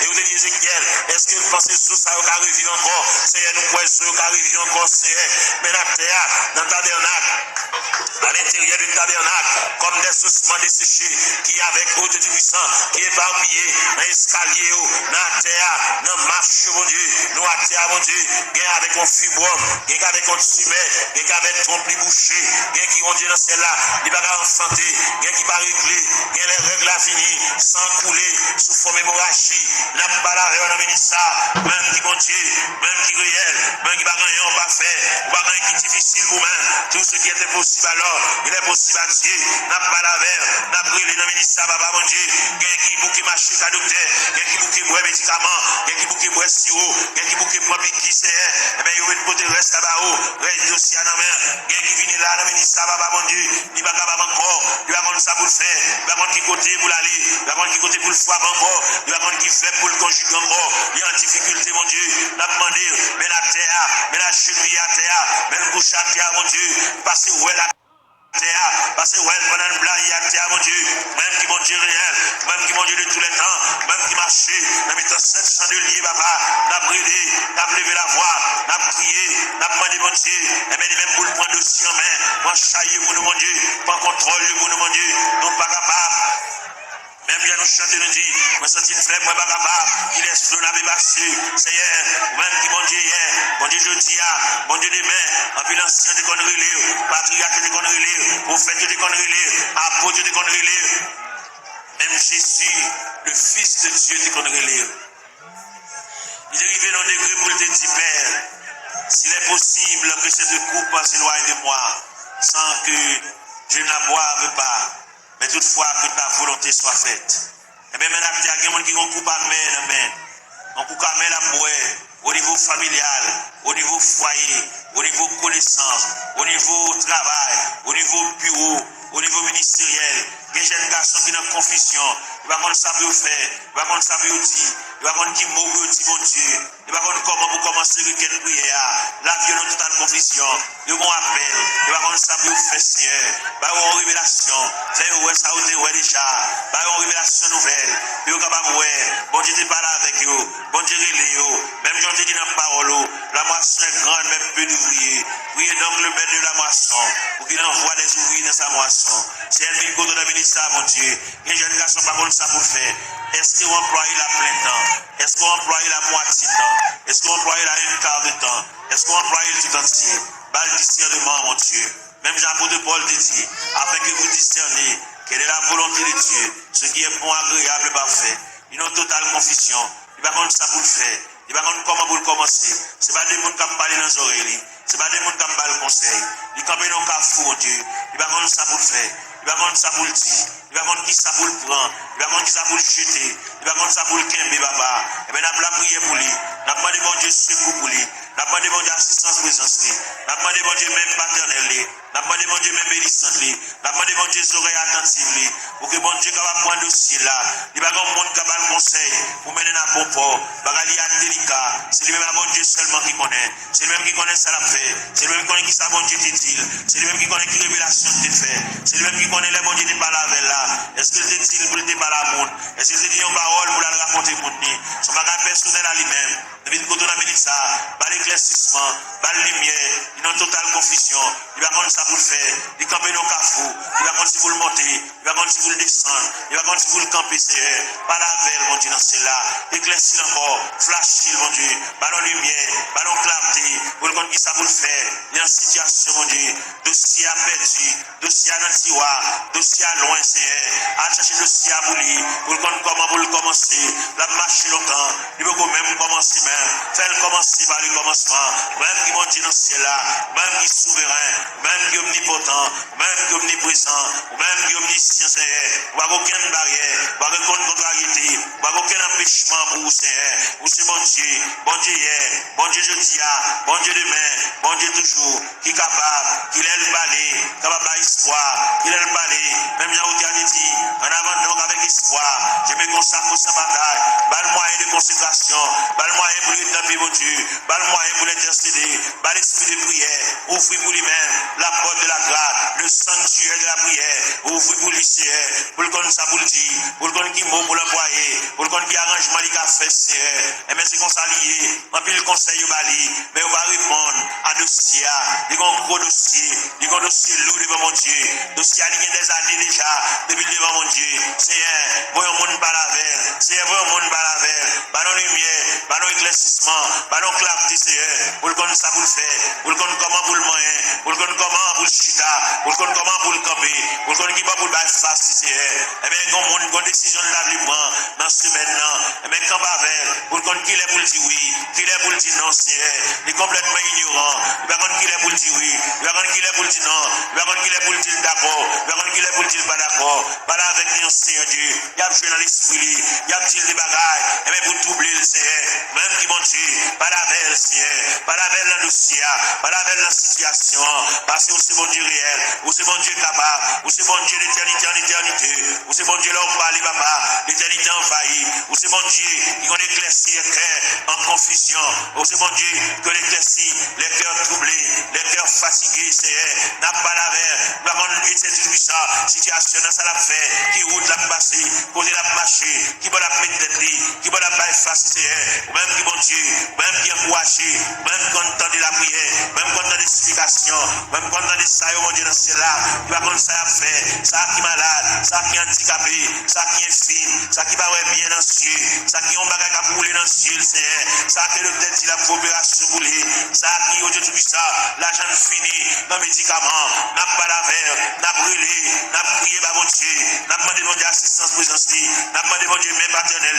et vous dites, Ézéchiel, est-ce que vous pensez que ça va revivre encore, Seigneur, nous croyons que ça va revivre encore, Seigneur, mais la terre, dans le tabernacle, à l'intérieur du tabernacle, comme des ossements desséchés, qui avec haute puissant, qui est éparpillé, dans l'escalier, dans la terre, dans la marche, mon Dieu, nous à terre, mon Dieu, bien avec un fibrome, bien avec un tumeur, bien avec un trompe bouché, bien qui ont dit dans celle-là, il va pas enfanter, bien qui va régler, bien les règles à finir, sans couler, sous forme hémorragie, n'a pas la réunion de ça, même qui mon Dieu, même qui réel, même qui va rien pas faire, pas rien qui est difficile pour même, tout ce qui était possible alors, il est possible à Dieu, n'a pas la verre, n'a brûlé dans le ministère, papa mon Dieu, bien qui bouquet marché à docteur, bien qui bouquet boire médicaments, bien qui bouquet boire sirop, bien qui bouquet boire qui c'est, eh bien, il va être côté reste là-bas, reste dossier à la main, bien qui vient là dans le ministère, papa mon Dieu, il va capable encore, il va prendre ça pour le faire, il va prendre qui côté pour l'aller, il va prendre qui côté pour le foie encore, il va prendre qui fait pour le conjuguer encore, il y a en difficulté, mon Dieu, n'a demandé, mais la terre, mais la cheville à terre, mais le couche à terre, mon Dieu, parce que où est la terre, parce que ouais, pendant le blanc, il y a terre, mon Dieu, même qui mon Dieu réel, même qui mon Dieu de tous les temps, même qui marchait, dans mes temps 700 de liés, papa, n'a brûlé, n'a levé la voix, n'a prié, n'a demandé, mon Dieu, et bien, même pour le prendre aussi en main, pour chailler pour nous, mon Dieu, pour contrôle pour nous, mon Dieu, nous pas capables. Même bien nous chanter, nous dit, moi senti une flemme, moi pas capable, il est flou, n'a pas passé, Seigneur, même qui mon Dieu hier, mon Dieu jeudi, mon Dieu demain, en puis l'ancien de qu'on relève, patriarche de qu'on relève, prophète de qu'on relève, apôtre de qu'on relève, même Jésus, le Fils de Dieu de qu'on relève. Il est arrivé dans le degré pour le dire, Père, s'il est possible que cette coupe s'éloigne de moi, sans que je ne boive pas, mais toutefois que ta volonté soit faite. Et bien maintenant, il y a des gens qui ont coupé à main, on coupe à main la boue, au niveau familial, au niveau foyer, au niveau connaissance, au niveau travail, au niveau bureau, au niveau ministériel, des jeunes garçons qui sont en confusion, ils ne savent pas ça pour faire, ils ne savent pas ça pour dire, ils ne savent pas qui mot pour dire mon Dieu, ils ne savent pas comment pour commencer le prière, la vie est totale confusion, ils vont appel, ils ne savent pas ça pour faire Seigneur, ils ont une révélation, c'est où ça a été déjà, ils ont une révélation nouvelle, ils sont capables de voir, bon Dieu te parle avec eux, bon Dieu relève eux, même j'en ai dit dans la parole, la moisson est grande, même peu d'ouvriers, priez donc le maître de la moisson, pour qu'il envoie des ouvriers dans sa moisson, c'est elle qui compte dans le ministère, mon Dieu, les jeunes garçons pas comme ça pour faire, est-ce qu'on emploie la plein temps, est-ce qu'on emploie la moitié de temps, est-ce qu'on emploie la un quart de temps, est-ce qu'on emploie le tout entier, par le discernement, mon Dieu, même Jean-Paul Paul te dit, afin que vous discerniez quelle est la volonté de Dieu, ce qui est bon, agréable et parfait. Ils ont totale confusion. Ils ne savent pas ça pour le faire. Ils ne savent pas comment pour le commencer. Ce n'est pas des gens qui parlent dans les oreilles. Ce n'est pas des gens qui parlent le conseil. Ils campent dans le cafou, mon Dieu. Ils ne savent pas ça pour le faire. Ils ne savent pas ça pour le dire. Ils ne savent pas qui ça pour le prendre. Ils ne savent pas qui ça pour le jeter. Ils ne savent pas ça pour le quimber, papa. Et bien, nous avons prié pour lui. Nous avons demandé, mon Dieu, secours pour lui. Nous avons demandé assistance, présence. Nous avons demandé, mon Dieu, même paternel. Nous avons demandé, mon Dieu, même bénissante. Nous avons demandé, mon Dieu, oreilles attentives. Pour que, mon Dieu, capable de prendre le dossier là. Il n'y a pas de monde capable de conseil pour mener dans bon port. Il y a délicat. C'est lui-même, mon Dieu, seulement qui connaît. C'est lui-même qui connaît ça la fait. C'est lui-même qui connaît qui ça, mon Dieu, t'est-il. C'est lui-même qui connaît qui révélation t'est fait. C'est lui-même qui connaît les mon Dieu, t'es pas avec là. Est-ce que t'est-il pour t'es pas la monde? Est-ce que t'es une parole pour la raconter mon Dieu? Son bagage personnel à lui-même. Depuis que tu as mis ça, par l'éclaircissement, par la lumière, il est en totale confusion. Il va prendre ça pour le faire. Il campe dans le cafou. Il va prendre si vous le monter. Il va prendre si vous le descendre. Il va prendre si vous le camper, Seigneur. Par la veille, mon Dieu, dans cela. Éclaircir encore. Flasher, mon Dieu. Par la lumière. Par la clarté. Pour le compte qui ça vous le faire. Il y a une situation, mon Dieu. Dossier à perdu. Dossier à Nantiwa. Dossier à loin, Seigneur. À chercher dossier à bouler. Pour le compte comment vous le commencer. La marche longtemps. Il veut même commencer même. Fais-le commencer par le commencement. Même qui mon Dieu dans ce ciel-là. Même qui est souverain. Même qui est omnipotent. Même qui est omniprésent. Même qui est omniscient, Seigneur. Pas aucune barrière. Pas aucune contrariété. Pas aucun empêchement pour vous, Seigneur. Vous, c'est mon Dieu. Bon Dieu hier. Bon Dieu jeudi. Bon Dieu demain. Bon Dieu toujours. Qui est capable. Qui est le balai. Capable d'espoir. Qui est le balai. Même Jean-Claude a dit. En avant donc avec espoir. Je me consacre pour sa bataille. Pas le moyen de consécration. Pas le moyen pour l'établir, mon Dieu. Pas le moyen pour l'intercéder. Pas l'esprit de prière. Ouvrir pour lui-même la porte de la grâce. Le sanctuaire de la prière. Ouvrir pour lui, Seigneur. Pour le compte ça, pour le dire. Pour le compte qui mot pour l'envoyer. Pour le compte qui arrangement il a fait, Seigneur. Et bien c'est comme ça lié. On peut le conseil au Bali. Mais on va répondre à dossier. Il y a un gros dossier. Il y a un dossier lourd devant mon Dieu. Dossier il y a des années déjà. Depuis devant mon Dieu. Seigneur, voyons le monde par la veille. Seigneur, voyons le monde par la veille. Par la lumière. Par l'éclaircissement. Par la clarté, Seigneur. Pour le compte ça, pour le faire. Pour le compte comment pour le moyen. Pour le compte comment pour le chita. Pour le compte comment pour le camper. Pour le compte qui va pour le bail face, Seigneur. Eh bien, quand on a une décision de la libre dans ce semaine-là. Eh bien, quand pas avec. Pour le compte qu'il est pour le dire oui. Qu'il est pour le dire non, Seigneur. Il est complètement ignorant. Il va compte qu'il est pour le dire oui. Il va compte qu'il est pour le dire non. Il va compte qu'il est pour le dire d'accord. Il va compte qu'il est pour le dire pas d'accord. Pas là avec nous, Seigneur Dieu. Il y a joué dans l'esprit. Il y a dit des bagailles. Eh bien, pour troubler le Seigneur. Même qui, mon Dieu, pas la veille, Seigneur. Pas la veille dans le dossier. Pas la veille dans la situation. Parce que vous c'est mon Dieu réel. Vous c'est mon Dieu capable. Vous c'est mon Dieu d'éternité en éternité. Vous c'est mon Dieu là où parle, papa. L'éternité envahie. Vous c'est mon Dieu qui connaît éclairci les cœurs en confusion. Vous c'est mon Dieu qui connaît éclairci les cœurs troublés, les cœurs fatigués, Seigneur. N'a pas la veille. Nous avons été ça. Situation dans ça la fait. Qui route la passer. Côté la marcher. Qui va la mettre tête. Qui va la bailler face, Seigneur. Même qui, mon Dieu. Même qui encouragé. Même content de la prière. Même content des explications. Même content de ça, mon Dieu, dans cela. Qui va comme ça à faire. Ça qui est malade. Ça qui est handicapé. Ça qui est fine. Ça qui va bien dans le ciel. Ça qui ont bagage à rouler dans le ciel, Seigneur. Ça qui le tête de la coopération roulée. Ça qui, aujourd'hui, tout ça. L'argent fini. Dans les médicaments. N'a pas la verre. N'a brûlé. N'a prié, mon Dieu, n'a demandé, mon Dieu, assistance, présence, n'a demandé, mon Dieu, même paternel,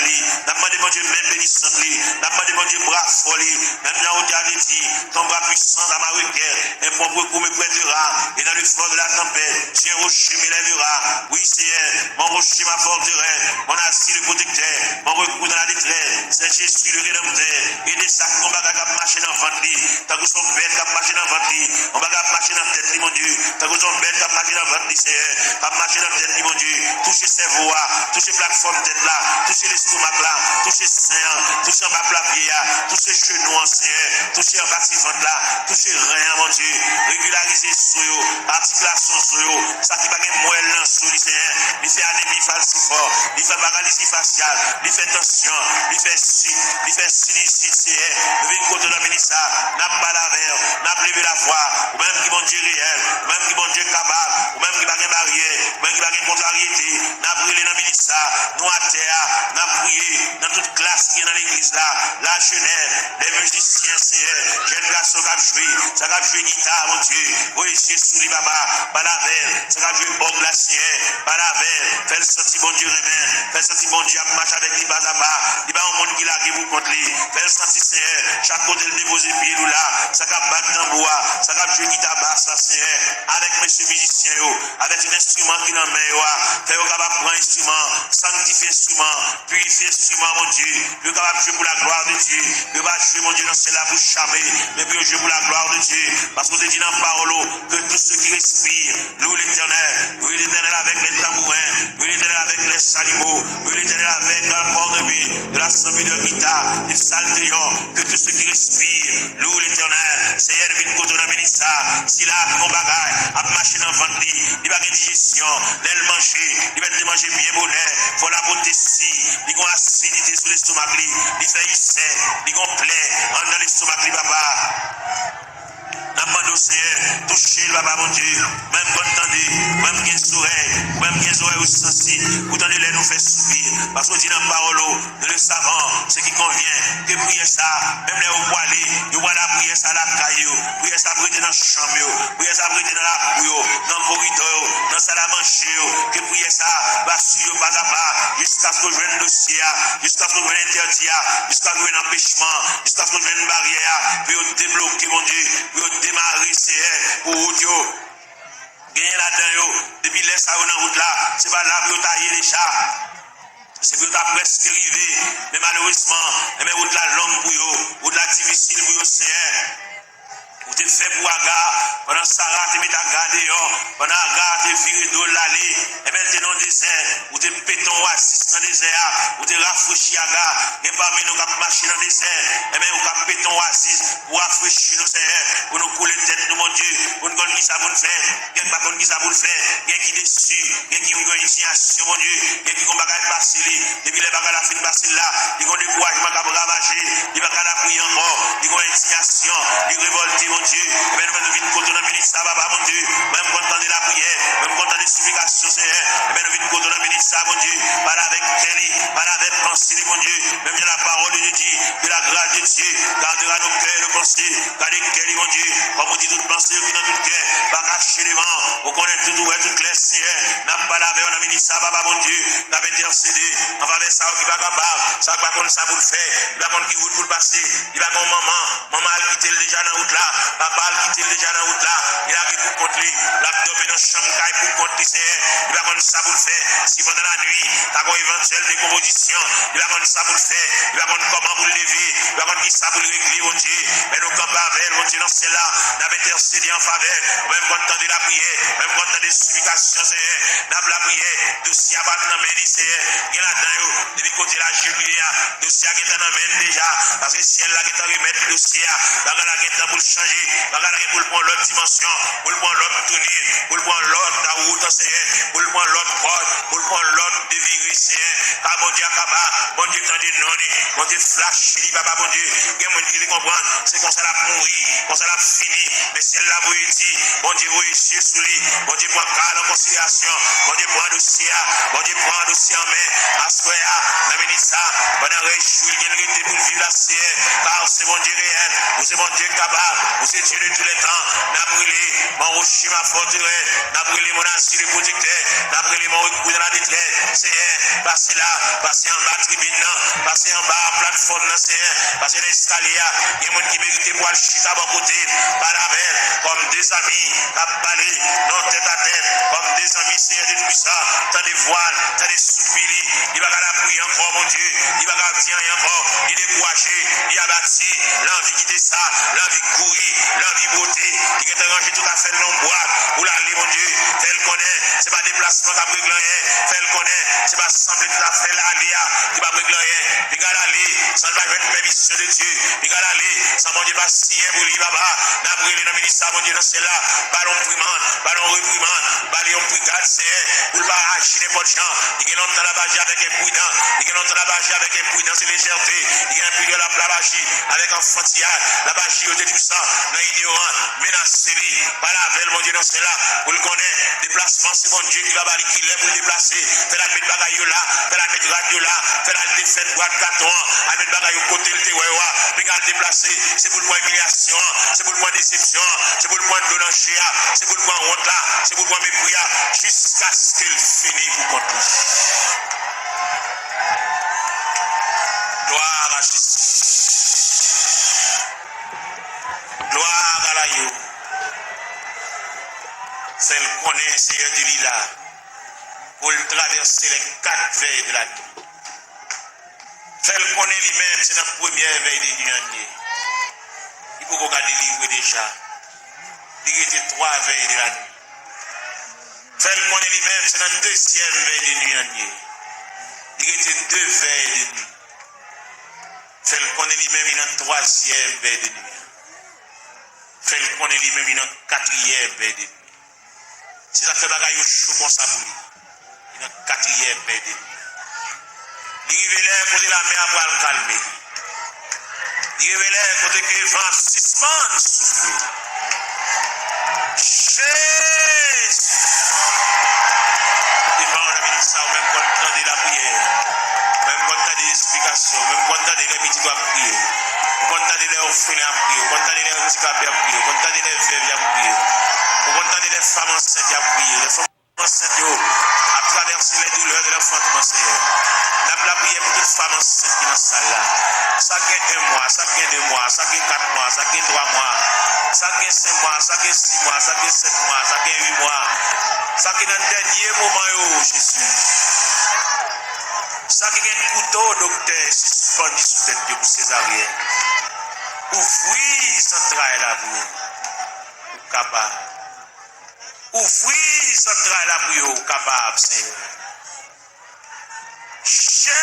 n'a demandé, mon Dieu, même bénissante, n'a demandé, mon Dieu, bras folie, même là où tu as dit, ton bras puissant dans ma requête, un bon recours me prêtera, et dans le fort de la tempête, tu es rocher m'élèvera. Oui, Seigneur, mon rocher, ma forteresse, mon asile le protecteur, mon recours dans la détresse, c'est Jésus le rédempteur, et des sacs, on va marcher dans le ventre, tant que son bête qui marché dans le ventre, on va marcher dans la tête, mon Dieu, tant que son bête qui marché dans le ventre, Seigneur, qui marcher dans la tête, mon Dieu, toucher ses voix, toucher plateforme tête là, toucher l'estomac là, toucher sein, toucher en bas plat pied, toucher genoux, Seigneur, toucher en bas ventre là, toucher rien, mon Dieu, régulariser sur eux, articulation sur eux, ça qui va gagner moelle dans sous lui, Seigneur, il fait anémie falciforme, il fait paralysie faciale, il fait tension, il fait sinusite, Seigneur, il vient côté de la ministre, n'a pas la verre, n'a pas levé la foi, ou même qui bon Dieu réel, ou même qui bon Dieu capable, ou même qui va gagner barrière, ou même qui va gagner contrariété, n'a brûlé dans le ministre, nous à terre, n'a prié dans toute classe qui est dans l'église là, la jeunesse, les musiciens, Seigneur, jeunes garçons qui ont joué, ça va jouer guitare, mon Dieu, oui, c'est sous les baba, pas la veille, ça va jouer orgue la Seigneur, pas la veille, fais le sentir bon Dieu remet, fais le sentir bon Dieu à marcher avec lui pas à pas, il va un monde qui l'a vous contre lui, fais le sentir Seigneur, chaque côté le déposer pied ou là, ça va battre dans le bois, ça va jouer guitare basse, Seigneur, avec monsieur musicien, avec un instrument qui dans main, fais au capable prendre instrument, sanctifier instrument, purifier instrument, mon Dieu, le capable jouer pour la gloire de Dieu, le va jouer, mon Dieu, dans celle-là pour charmer, mais puis jouer pour la gloire de Dieu, parce qu'on te dit dans la parole que tous ceux qui respirent, louent l'Éternel avec les tambourins, louent l'Éternel avec les salimaux, louent l'Éternel avec un port de vie, de la sambi de guitare, des psalterions, que tous ceux qui respirent, louent l'Éternel, Seigneur, vite côté de la ministre, si là, mon bagage, à marcher dans le ventre, il va gagner digestion, l'aile manger, il va manger bien bonnet, faut la beauté si, il va acidité sur l'estomac, il fait hissé, il va plaît, en dans l'estomac, papa. N'amène Seigneur, touchez le papa mon Dieu, même quand t'entendez, même qui est oreille, même qui est oreille ou sensible, vous tendez les nous faire soupir, parce qu'on dit dans la parole, nous le savons, ce qui convient, que prier ça, même les hauts poilés, vous voyez la prière ça la caillou, prier ça brûler dans la chambre, prier ça brûler dans la cour, dans le corridor, dans la salle à manger, que prier ça, va suivre pas à pas, jusqu'à ce que je vienne dossier, jusqu'à ce que je vienne interdit, jusqu'à ce que je vienne empêchement, jusqu'à ce que je vienne barrière, puis débloquer mon Dieu, puis démarrer c'est pour Dieu. Gagner là-dedans, depuis laisse ça dans route là, c'est pas là pour tailler les chats. C'est pour ta presque arrivé, mais malheureusement, mais route là longue pour eux, route là difficile pour eux, c'est ou te fait pour Agar, pendant Sarah te met à garder, pendant Agar te viré de l'allée, et bien te dans le désert, ou te péton oasis dans le désert, ou te rafraîchir Agar, et parmi nous qui marcher dans le désert, et bien ou qui péton oasis, pour rafraîchir nos seigneurs, pour nous couler tête de mon Dieu, pour nous connaître qui ça vous le fait, il n'y a pas qui ça vous le fait, il y a qui dessus, il y a qui ont une initiation, mon Dieu, il y a qui ont bagage passé, depuis les bagages la fin passé là, ils ont découragement qui a ravagé, ils ont la prier encore, ils ont une initiation, ils révoltent, mon Dieu, et bien nous venons contre le ministre, papa, mon Dieu, même content de la prière, même content des supplications, Seigneur, et bien nous venons contre le ministre, mon Dieu, par avec Kelly, par avec pensée, mon Dieu, même dans la parole de Dieu, que la grâce de Dieu gardera nos cœurs de pensée, gardez Kelly, mon Dieu, comme on dit toute pensée qui dans tout cœur, pas cacher les mains, on connaît tout ouvert, tout clair, Seigneur, n'a pas lavé, on a ministre, papa, mon Dieu, n'a pas intercédé, on va vers ça, qui va capable, ça va contre ça pour le faire, il va contre qui vous pour le passer, il va contre maman a quitté déjà dans la route là, papa a quitté déjà dans la route là, il a quitté pour contre lui, l'abdomen dans la chambre pour contre lui, il va contre ça pour le faire, si pendant la nuit, tu as une éventuelle décomposition, il va contre ça pour le faire, il va contre comment pour le lever, il va contre qui ça pour le régler, mon Dieu, mais nous campons avec, mon Dieu, dans celle-là, nous avons intercédé en faveur, même quand on de la prière, même quand on des supplications, nous avons la prière, de si abattre dans main, il y a là-dedans, depuis côté la jubilée, de si à qui est dans main déjà, parce que si elle là qui est en remettre le dossier, la gala qui est pour le changer, la gala qui est pour le prendre l'autre dimension, pour le prendre l'autre tournée, pour le prendre l'autre la route, pour le prendre l'autre code, pour le prendre l'autre déviré, car mon Dieu, mon Dieu, t'en dit non, mon Dieu, flash, papa, mon Dieu, il y a mon Dieu qui comprend, c'est comme ça la mourir, comme ça la fini, mais si elle l'a voulu dire, mon Dieu, vous êtes sous lui, mon Dieu, prend cas en considération, mon Dieu, prend un dossier, mon Dieu, prend un dossier en main, à ce moment-là, la ministre, pendant réjouir, il y a une réalité pour vivre la CR, car c'est mon Dieu réel, vous c'est mon Dieu capable, vous c'est Dieu de tous les temps, n'a brûlé, mon rocher, ma forteresse, n'a brûlé mon asile et protecteur, n'a brûlé mon recours dans la détresse, Seigneur, passez là, passez en bas tribune, passez en bas plateforme, Seigneur, passez l'escalier, il y a des gens qui méritent pour aller chita à bon côté, par la belle, comme des amis, à balai, non tête à tête, comme des amis, Seigneur, de tout ça, tant de voiles, tant de soupirs, il va la prier encore, mon Dieu, il va venir encore, il est découragé, il a bâti, l'envie quitter ça, l'envie de courir, l'envie de beauté, il est arrangé tout à fait non boîte, pour l'aller, mon Dieu, tel qu'on est, c'est pas déplacement qui a pris rien, tel qu'on est, c'est pas sembler tout à fait l'aléa, qui va pris rien, il va aller, sans pas une permission de Dieu, il va aller, sans mon Dieu pas signer pour lui, baba, n'a brûlé dans le ministère, mon Dieu, dans celle-là, ballon primande, ballon reprimande, ballon brigade, c'est pour ne pas agir n'importe gens, il y a longtemps la bagie avec un prudent, il y a longtemps la bagie avec imprudence et légèreté, il y a un peu de la bagie avec enfantillage, la bagie au tout ça, dans l'ignorant, menacé, par la veille, mon Dieu, dans celle-là, pour le connaître, déplacement, c'est mon Dieu qui va balayer, qui lève pour le déplacer, fait la mettre bagaille là, fait la mettre radio là, fait la défaite, boîte carton, à mettre bagaille au côté, le téwewa, puis à le déplacer, c'est pour le point humiliation, c'est pour le point déception, c'est pour le point de l'onanger, c'est pour le point honte là, c'est pour le point mépris, jusqu'à ce qu'elle finisse pour compter. Gloire à Jésus. Gloire à la yo. Celle connaît Seigneur du Lila pour traverser les 4 veilles de la nuit. Celle connaît lui-même, c'est la première veille de nuit. Il faut qu'on délivre déjà. Il était 3 veilles de la nuit. Celle connaît lui-même, c'est la deuxième veille de nuit. Il était 2 veilles de nuit. Celle connaît lui-même, il a 3e veille de nuit. Celle connaît lui-même, il a 4e veille de nuit. Si ça fait bagaille chaud comme ça pour lui, il a 4e veille de nuit. Il révèle côté la mer pour le calmer. Il révèle côté que le vent suspend souffle. Jésus! Et quand on a mis ça, même quand on entend la prière, même quand on a des explications, même quand on a des petits à prier, quand on a des orphelins à prier, quand on a des handicapés à prier, quand on a des veuves à prier, quand on a des femmes enceintes à prier, les femmes enceintes à traverser les douleurs de l'enfantement, Seigneur. La prière pour toute femme enceinte qui est dans la salle là. Ça gagne 1 mois, ça gagne 2 mois, ça gagne 4 mois, ça gagne 3 mois, ça gagne 5 mois, ça gagne 6 mois, ça gagne 7 mois, ça gagne 8 mois. Ça gagne dans le dernier moment, Jésus. Ça gagne un couteau, docteur, suspendu sous tête de césarienne. Ouvrir centrale la bouille. Capable. Ouvrir centrale la bouille, capable, Seigneur. Jésus.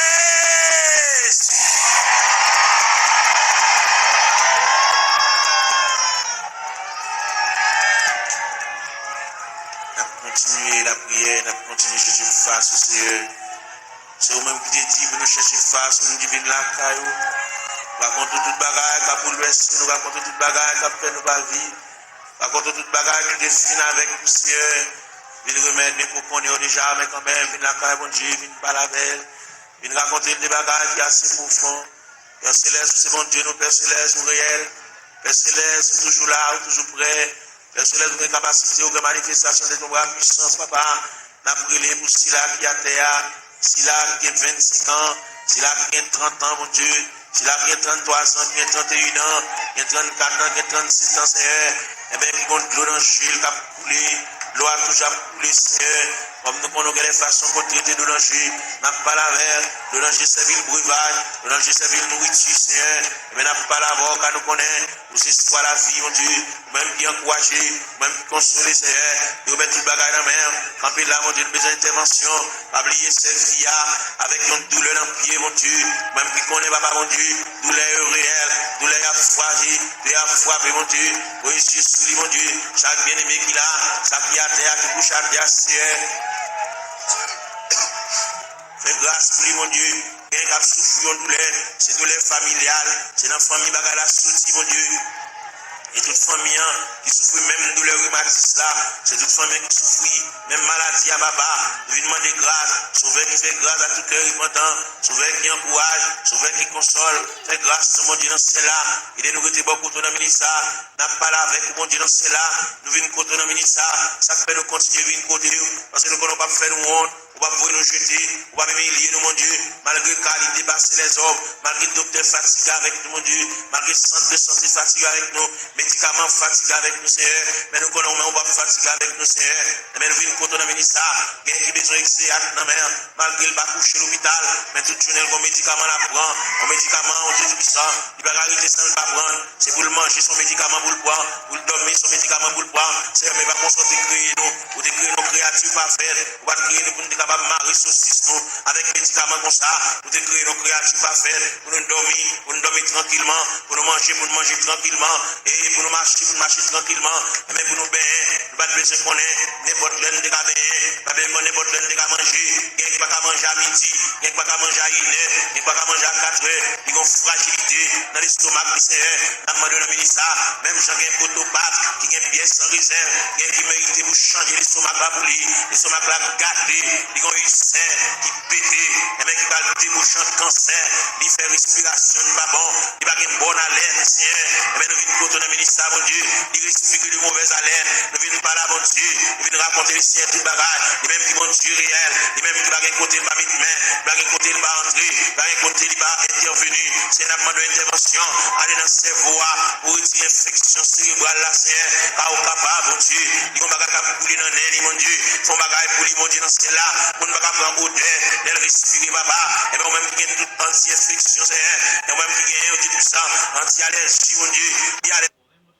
On a continué la prière, on a continué à chercher face au Seigneur. C'est vous-même qui dit pour nous chercher face, nous divine la caillou. Nous racontons toute bagaille qui a bouleversé, nous racontons toute bagaille qui a fait nos vies. Nous racontons toute bagaille qui définit avec nous, Seigneur. Viens remettre mes coupons déjà, mais quand même, viens la caille, bon Dieu, viens pas la belle. Viens raconter des bagages qui sont assez profonds. Père Céleste, c'est bon Dieu, nous, Père Céleste, nous réel. Père Céleste, toujours là, toujours prêt. Père Céleste, nous avons capacité, nous avons manifestation de ton bras puissance, papa. Nous avons brûlé pour Sila qui a terre, Sila qui a 25 ans, Sila qui a 30 ans, mon Dieu. Sila qui a 33 ans, qui a 31 ans, qui a 34 ans, qui a 36 ans, Seigneur. Eh bien, qui compte l'eau dans le jus, qui a coulé. L'eau a toujours coulé, Seigneur. Comme nous connaissons les façons pour traiter de danger, n'a pas la mer, le danger c'est ville breuvage, le danger c'est ville nourriture, Seigneur. Mais n'a pas la voix, car nous connaissons, c'est quoi la vie, mon Dieu, même qui encourager, même qui consoler, Seigneur. Nous mettons tout le bagage dans la mer, quand puis là, mon Dieu, nous besoin d'intervention, pas oublier cette vie avec une douleur dans le pied, mon Dieu, même qui connaît, papa, mon Dieu, douleur réelle, douleur à frappé, douleur à frappé, mon Dieu, oui, Jésus, mon Dieu, chaque bien-aimé qui l'a, chaque qui a terre, qui couche à terre, Seigneur. Fais grâce pour lui, mon Dieu. Bien qu'il souffre en douleur, c'est douleur familiale, c'est dans la famille bagala souci, mon Dieu. Et toute famille qui souffre même douleur rhumatisme là, c'est toute famille qui souffre même maladie à papa. Nous venons demander grâce, sauver qui fait grâce à tout cœur repentant, sauver qui encourage, sauver qui console, fait grâce à mon Dieu dans cela. Il est nous qui beaucoup dans le ministère, n'a pas là avec mon Dieu dans cela. Nous venons côté dans le ministère, ça fait nous continuer à venir côté nous, parce que nous ne pouvons pas faire nous honte. On va pouvoir nous jeter, on va même humilier nous, mon Dieu, malgré qualité dépasser les hommes, malgré le docteur fatigué avec nous, mon Dieu, malgré le centre de santé fatigué avec nous, médicaments fatigués avec nous, Seigneur, mais nous connaissons, on va fatiguer avec nous, Seigneur, mais nous venons contre le ministère, il y a qui besoin d'exécuter, malgré le bas couché l'hôpital, mais tout le monde, médicament la prend, un médicament, on dit puissant, il va arrêter sans le pas prendre, c'est pour le manger son médicament pour le prendre, pour le dormir son médicament pour le prendre, c'est mais pas qu'on soit créé nous, pour décrire nos créatures parfaites, on va créer nous pour nous capables de marier saucisse nous, avec médicaments comme ça, pour décrire nos créatures parfaites, pour nous dormir tranquillement, pour nous manger tranquillement, et pour nous marcher tranquillement, mais pour nous baigner, nous pas besoin qu'on ait n'importe l'un de cas baigner, pas besoin qu'on n'importe l'un de cas manger, il n'y a pas qu'à manger à midi, il n'y a pas qu'à manger à 1h, il n'y a pas qu'à manger à 4h, il y a une fragilité dans l'estomac, dans le ministère, même j'ai un photopathe qui a une pièce sans réserve, qui mérite pour changer l'estomac là pour lui, l'estomac là gâté, il y a un ulcère qui pète, et même qui va déboucher un cancer, il fait respiration, pas bon, il va une bonne haleine, Seigneur, et bien nous venons contre le ministère, mon Dieu, il respire de mauvaise haleine, nous venons par là, mon Dieu, nous venons raconter les siens, tout le bagage, et même qui mon Dieu réel, et même qui va un côté, il va mettre main, il va un côté, il va entrer, il va un côté, il va intervenir, c'est un amendement d'intervention, aller dans ses voies, pour retirer l'infection cérébrale là, Seigneur, car au capable, mon Dieu, il va pas couler dans l'air, mon Dieu, il faut bagaille pour lui, mon Dieu, dans ce là, pour ne pas prendre odeur, d'elle respirer, papa, et bien même qui gagne toute anti-infection, Seigneur, et même qui gagne anti-puissant, anti-allergie, mon Dieu, il y a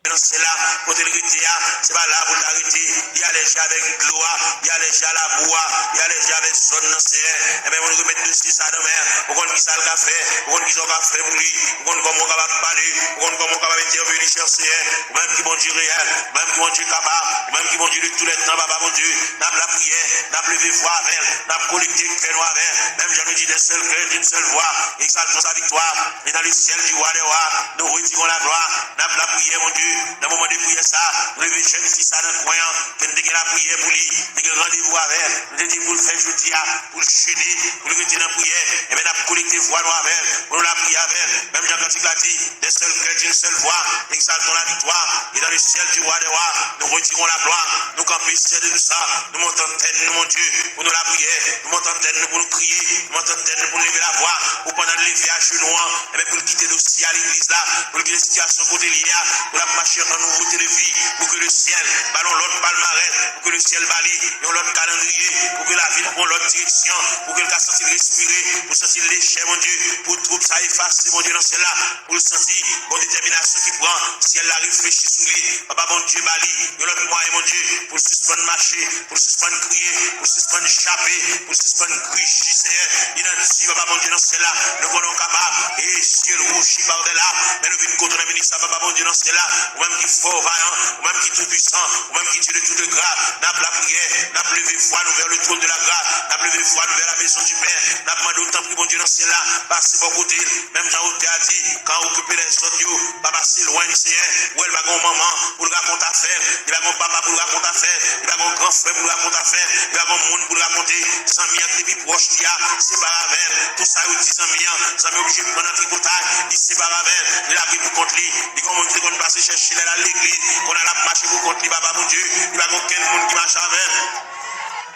dans cela, pour te l'arrêter, c'est pas là pour t'arrêter. Il y a les gens avec gloire, il y a les gens à la bois, il y a les gens avec zone dans ce et bien, on nous remet dessus ça dans mer. On connaît qui ça le café, on connaît qui ça le café pour lui, on connaît comment on va parler, on connaît comment on va intervenir chercher, même qui bon Dieu réel, même qui bon Dieu capable, même qui bon Dieu de tous les temps, papa mon Dieu, n'a pas la prière, n'a pas levé voix avec, n'a pas collecté cœur avec, même j'en ai dit d'un seul cœur, d'une seule voix, exaltons sa victoire, et dans le ciel du roi des rois, nous retirons la gloire, n'a pas la prière, mon Dieu. Dans le moment de prier ça, nous lever jeune fils à notre croyant, que nous avons la prière pour lui, nous avons rendez-vous avec, nous avons dit pour le faire jeudi, pour le jeûner, pour le retirer dans la prière, et bien nous avons collecté voix nous avec, pour nous la prier avec, même Jean-Cantique l'a dit, d'un seul cœur, d'une seule voix, exaltons la victoire, et dans le ciel du roi des rois, nous retirons la gloire, nous campons ciel de tout ça, nous montons tête, nous mon Dieu, pour nous la prière, nous montons tête, nous pour nous crier, nous montons tête, nous pour lever la voix, pour pendant de lever à genoux, et bien pour nous quitter dossier à l'église là, pour nous quitter la situation côté liée, pour la marcher en nouveauté de vie, pour que le ciel ballon l'autre palmarès, pour que le ciel balie l'autre calendrier, pour que la vie prenne l'autre direction, pour que le cas sentir respirer, pour sentir léger, mon Dieu, pour troupe ça effacer, mon Dieu, dans cela, pour le sentir, bonne détermination qui prend, si elle la réfléchit sous lui, papa, mon Dieu, balie, l'autre moyen, mon Dieu, pour suspendre marcher, pour suspendre crier, pour suspendre chapper, pour suspendre crier, Seigneur, identifié, papa, mon Dieu, dans cela, nous connaissons capable, et ciel rouge, par de là, mais nous venons contre le ministre, papa, mon Dieu, dans cela, ou même qui fort vaillant, ou même qui tout puissant, ou même qui Dieu de toute grâce, n'a pas la prière, n'a pas levé foi nous vers le trône de la grâce, n'a pas levé foi nous vers la maison du Père, n'a pas demandé autant que bon Dieu dans cela, passer bon côté, même Jean-Auté a dit, quand on occupe les autres, pas passer loin du Seigneur, où elle va avoir maman pour le raconter affaire, il va avoir papa pour le raconter affaire, il va avoir grand frère pour le raconter affaire, il va avoir monde pour le raconter, sans mien depuis proche, c'est pas avec, tout ça, il dit sans mien, sans mien obligé de prendre un tricotage, il c'est pas avec, il a pris pour contre lui, il commence à passer chercher à l'église, qu'on a la marche pour contre lui, papa mon Dieu, il va avoir aucun monde qui marche avec.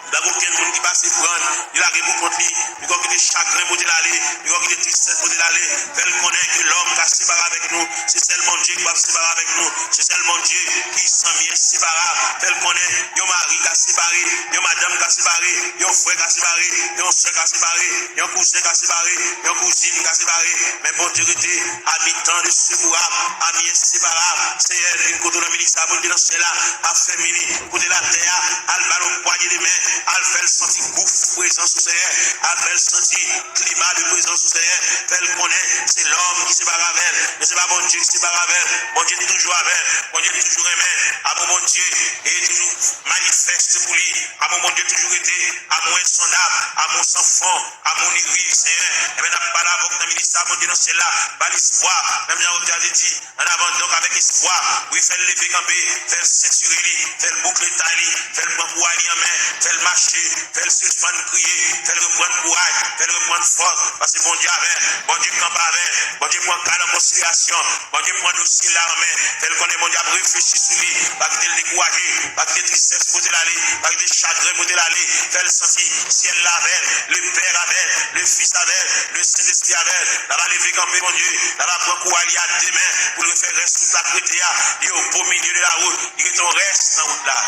Il n'y a aucun monde qui passe prendre, il a répondu contre lui, il a des chagrins pour l'aller, il a des tristesses pour l'aller, elle connaît que l'homme qui a séparé avec nous, c'est seulement Dieu qui va séparer avec nous, c'est seulement Dieu qui s'en vient séparer, elle connaît, il y a un mari qui a séparé, il y a madame qui a séparé, il y a un frère qui a séparé, il y a un soeur qui a séparé, il y a un cousin qui a séparé, il y a une cousine qui a séparé, mais bon Dieu était à mi-temps de secourable, à mi-inséparable, c'est elle qui est dans le ministère, dans cela, a fait mini, côté la terre, à le ballon poignet de main, elle fait sentir gouffre présence sous Seigneur, elle fait sentir climat de présence sous Seigneur, elle connaît, c'est l'homme qui se bat avec elle, mais c'est pas bon Dieu qui se bat avec elle, bon Dieu est toujours avec elle, bon Dieu est toujours aimé, à mon Dieu est toujours manifeste pour lui, à mon Dieu toujours été, à mon insondable, à mon sans fond, à mon irrive Seigneur, et bien n'a pas la voix dans le ministère, mon Dieu, non c'est là, pas l'espoir, même Jean-Roch a dit, en avant donc avec espoir, oui, fait le lever camper, fait le ceinturer lui, fait le boucler taille, fait le prendre pour aller en main, fait le marcher, fait le suspendre crier, fait le reprendre courage, fait le reprendre force, parce que bon Dieu avec, bon Dieu campe avec, bon Dieu prend cas en considération, bon Dieu prend dossier là en main, fait le connaît, bon Dieu a réfléchi sur lui, pas qu'il découragé, pas qu'il tristesse pour l'aller, pas qu'il chagrin pour l'aller, fait le sentir, ciel avec, le Père avec, le Fils avec, le Saint-Esprit avec, là va lever camper mon Dieu, là va prendre courage à demain pour le faire rester toute la côté, il est au beau milieu de la route, il est ton reste dans la route là.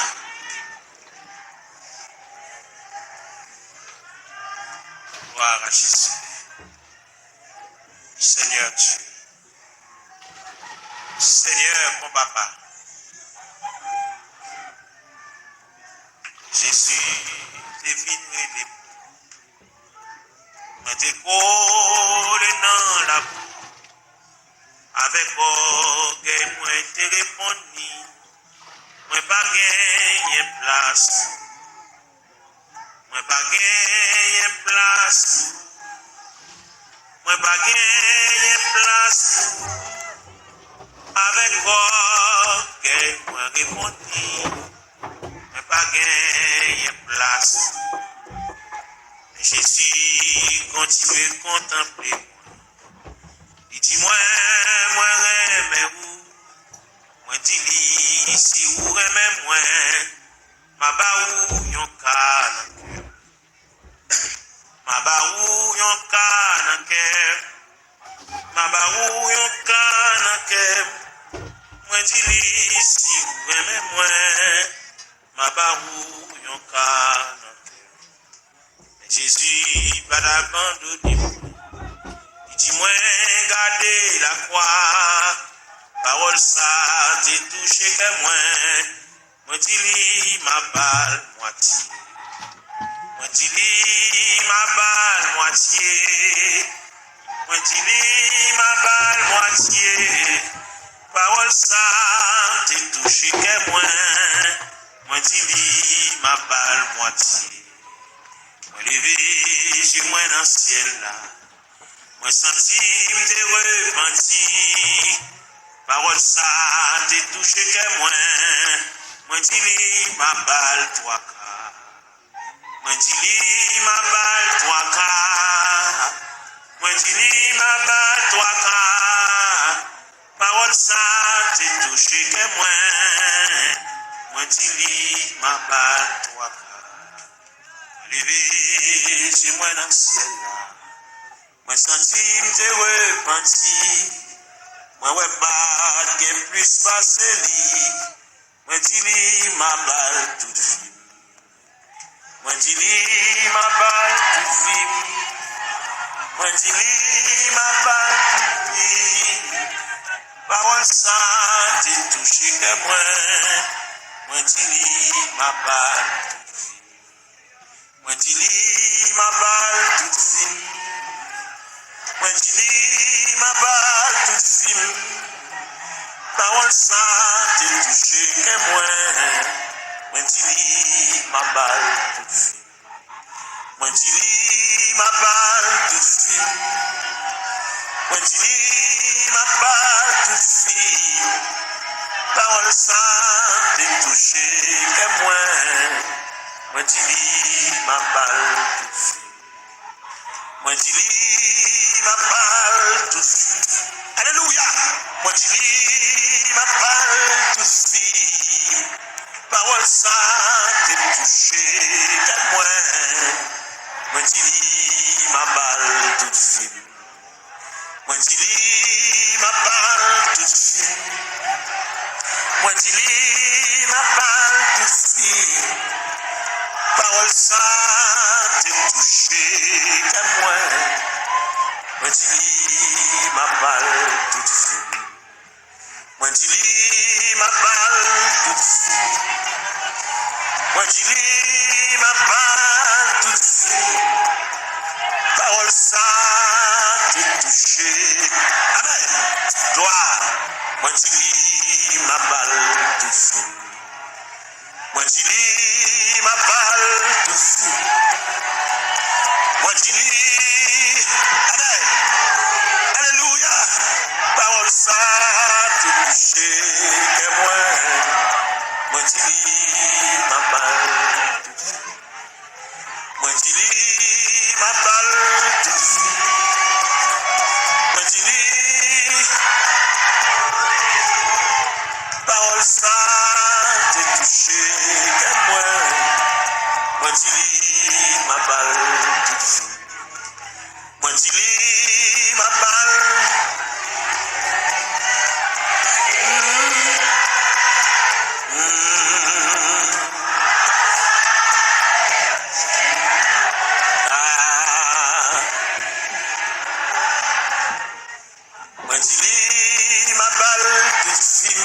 Gloire à Jésus. Seigneur Dieu. Seigneur mon papa. Jésus, t'es venu les moi t'es collé dans la boue. Avec orgueil, moi t'es répondu. Moi pas gagné place. Moi pas gagné place. Moi pas gagné place. Avec orgueil, moi répondu. Moi pas gagné place. Jésus continue à contempler. Il dit moi remets où. Moi dis si vous remets moi. Ma baou yon ka nan cœur. Ma baou yon ka nan cœur. Ma baou yon ka nan cœur. Moi dis si vous aimez moi. Ma baou yon ka nan cœur. Jésus pas d'abandonner. Il dit moi garder la croix. Parole ça t'est touché que moi. Moi dis ma balle moitié. Moi dis ma balle moitié. Moi dis ma balle moitié. Parole ça t'es touché que moi. Moi dis ma balle moitié. Moi levé sur moi dans le ciel là. Moi senti m'te repenti. Parole ça t'es touché que moi. Moi dis ma balle toi ka. Moi dis ma balle toi ka. Moi dis ma balle toi ka. Parole ça t'es touché que moi. Moi dis ma balle toi ka. Levé chez moi dans le ciel là. Moi senti m'te repenti. Moi ouais pas qu'un plus passer li. Moi dis ma balle toute film. Moi dis ma balle toute film. Moi dis ma balle toute film. Parole ça t'es touché que moi. Moi dis ma balle toute film. Moi dis ma balle toute film. Moi dis ma balle toute film. Parole ça t'es touché que moi. Moi dis ma balle toute film. Moi dis ma balle toute film. Moi dis ma balle toute film. Parole ça t'es touché que moi. Moi dis ma balle toute film. Moi dis ma balle toute film. Alléluia. Moi dis ma balle toute film. Parole ça t'es touché que moi. Moi dis ma balle toute film. Moi dis ma balle toute film. Moi dis ma balle toute film. Parole ça t'es touché que moi. Moi dis ma balle toute film. Moi dis ma balle toute film. Moi dis ma balle tout de suite. Parole ça te touché. Amen. Gloire. Moi dis ma balle tout de suite. Moi dis ma balle tout de suite. Moi dis. Amen. Alléluia. Parole ça te touché. Et moi dis ma balle tout de suite. Moi dis ma balle tout de suite. Moi dis parole ça te touché. Et moi dis ma balle tout de suite. Moi dis ma balle. Moi dis ma balle tout de suite.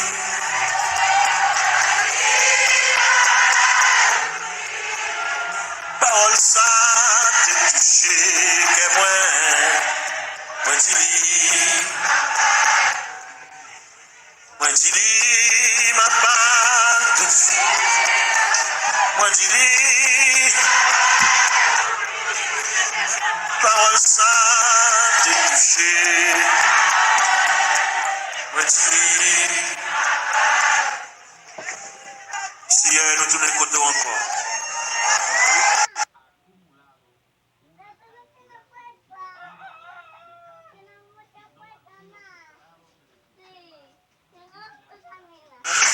Parole ça te touché que moi dis ma balle tout de suite. Moi dis parole ça te touché. Moi dis Seigneur, nous tournons le côté encore.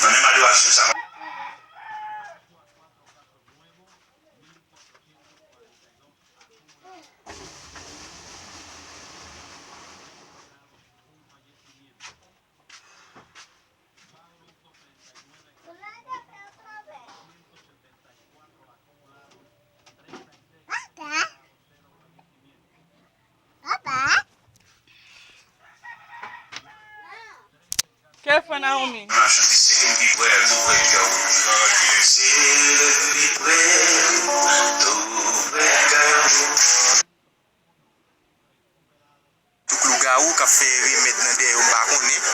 Même adoration, ça va. Que foi, Naomi? Tout le gars qui a fait remettre dans des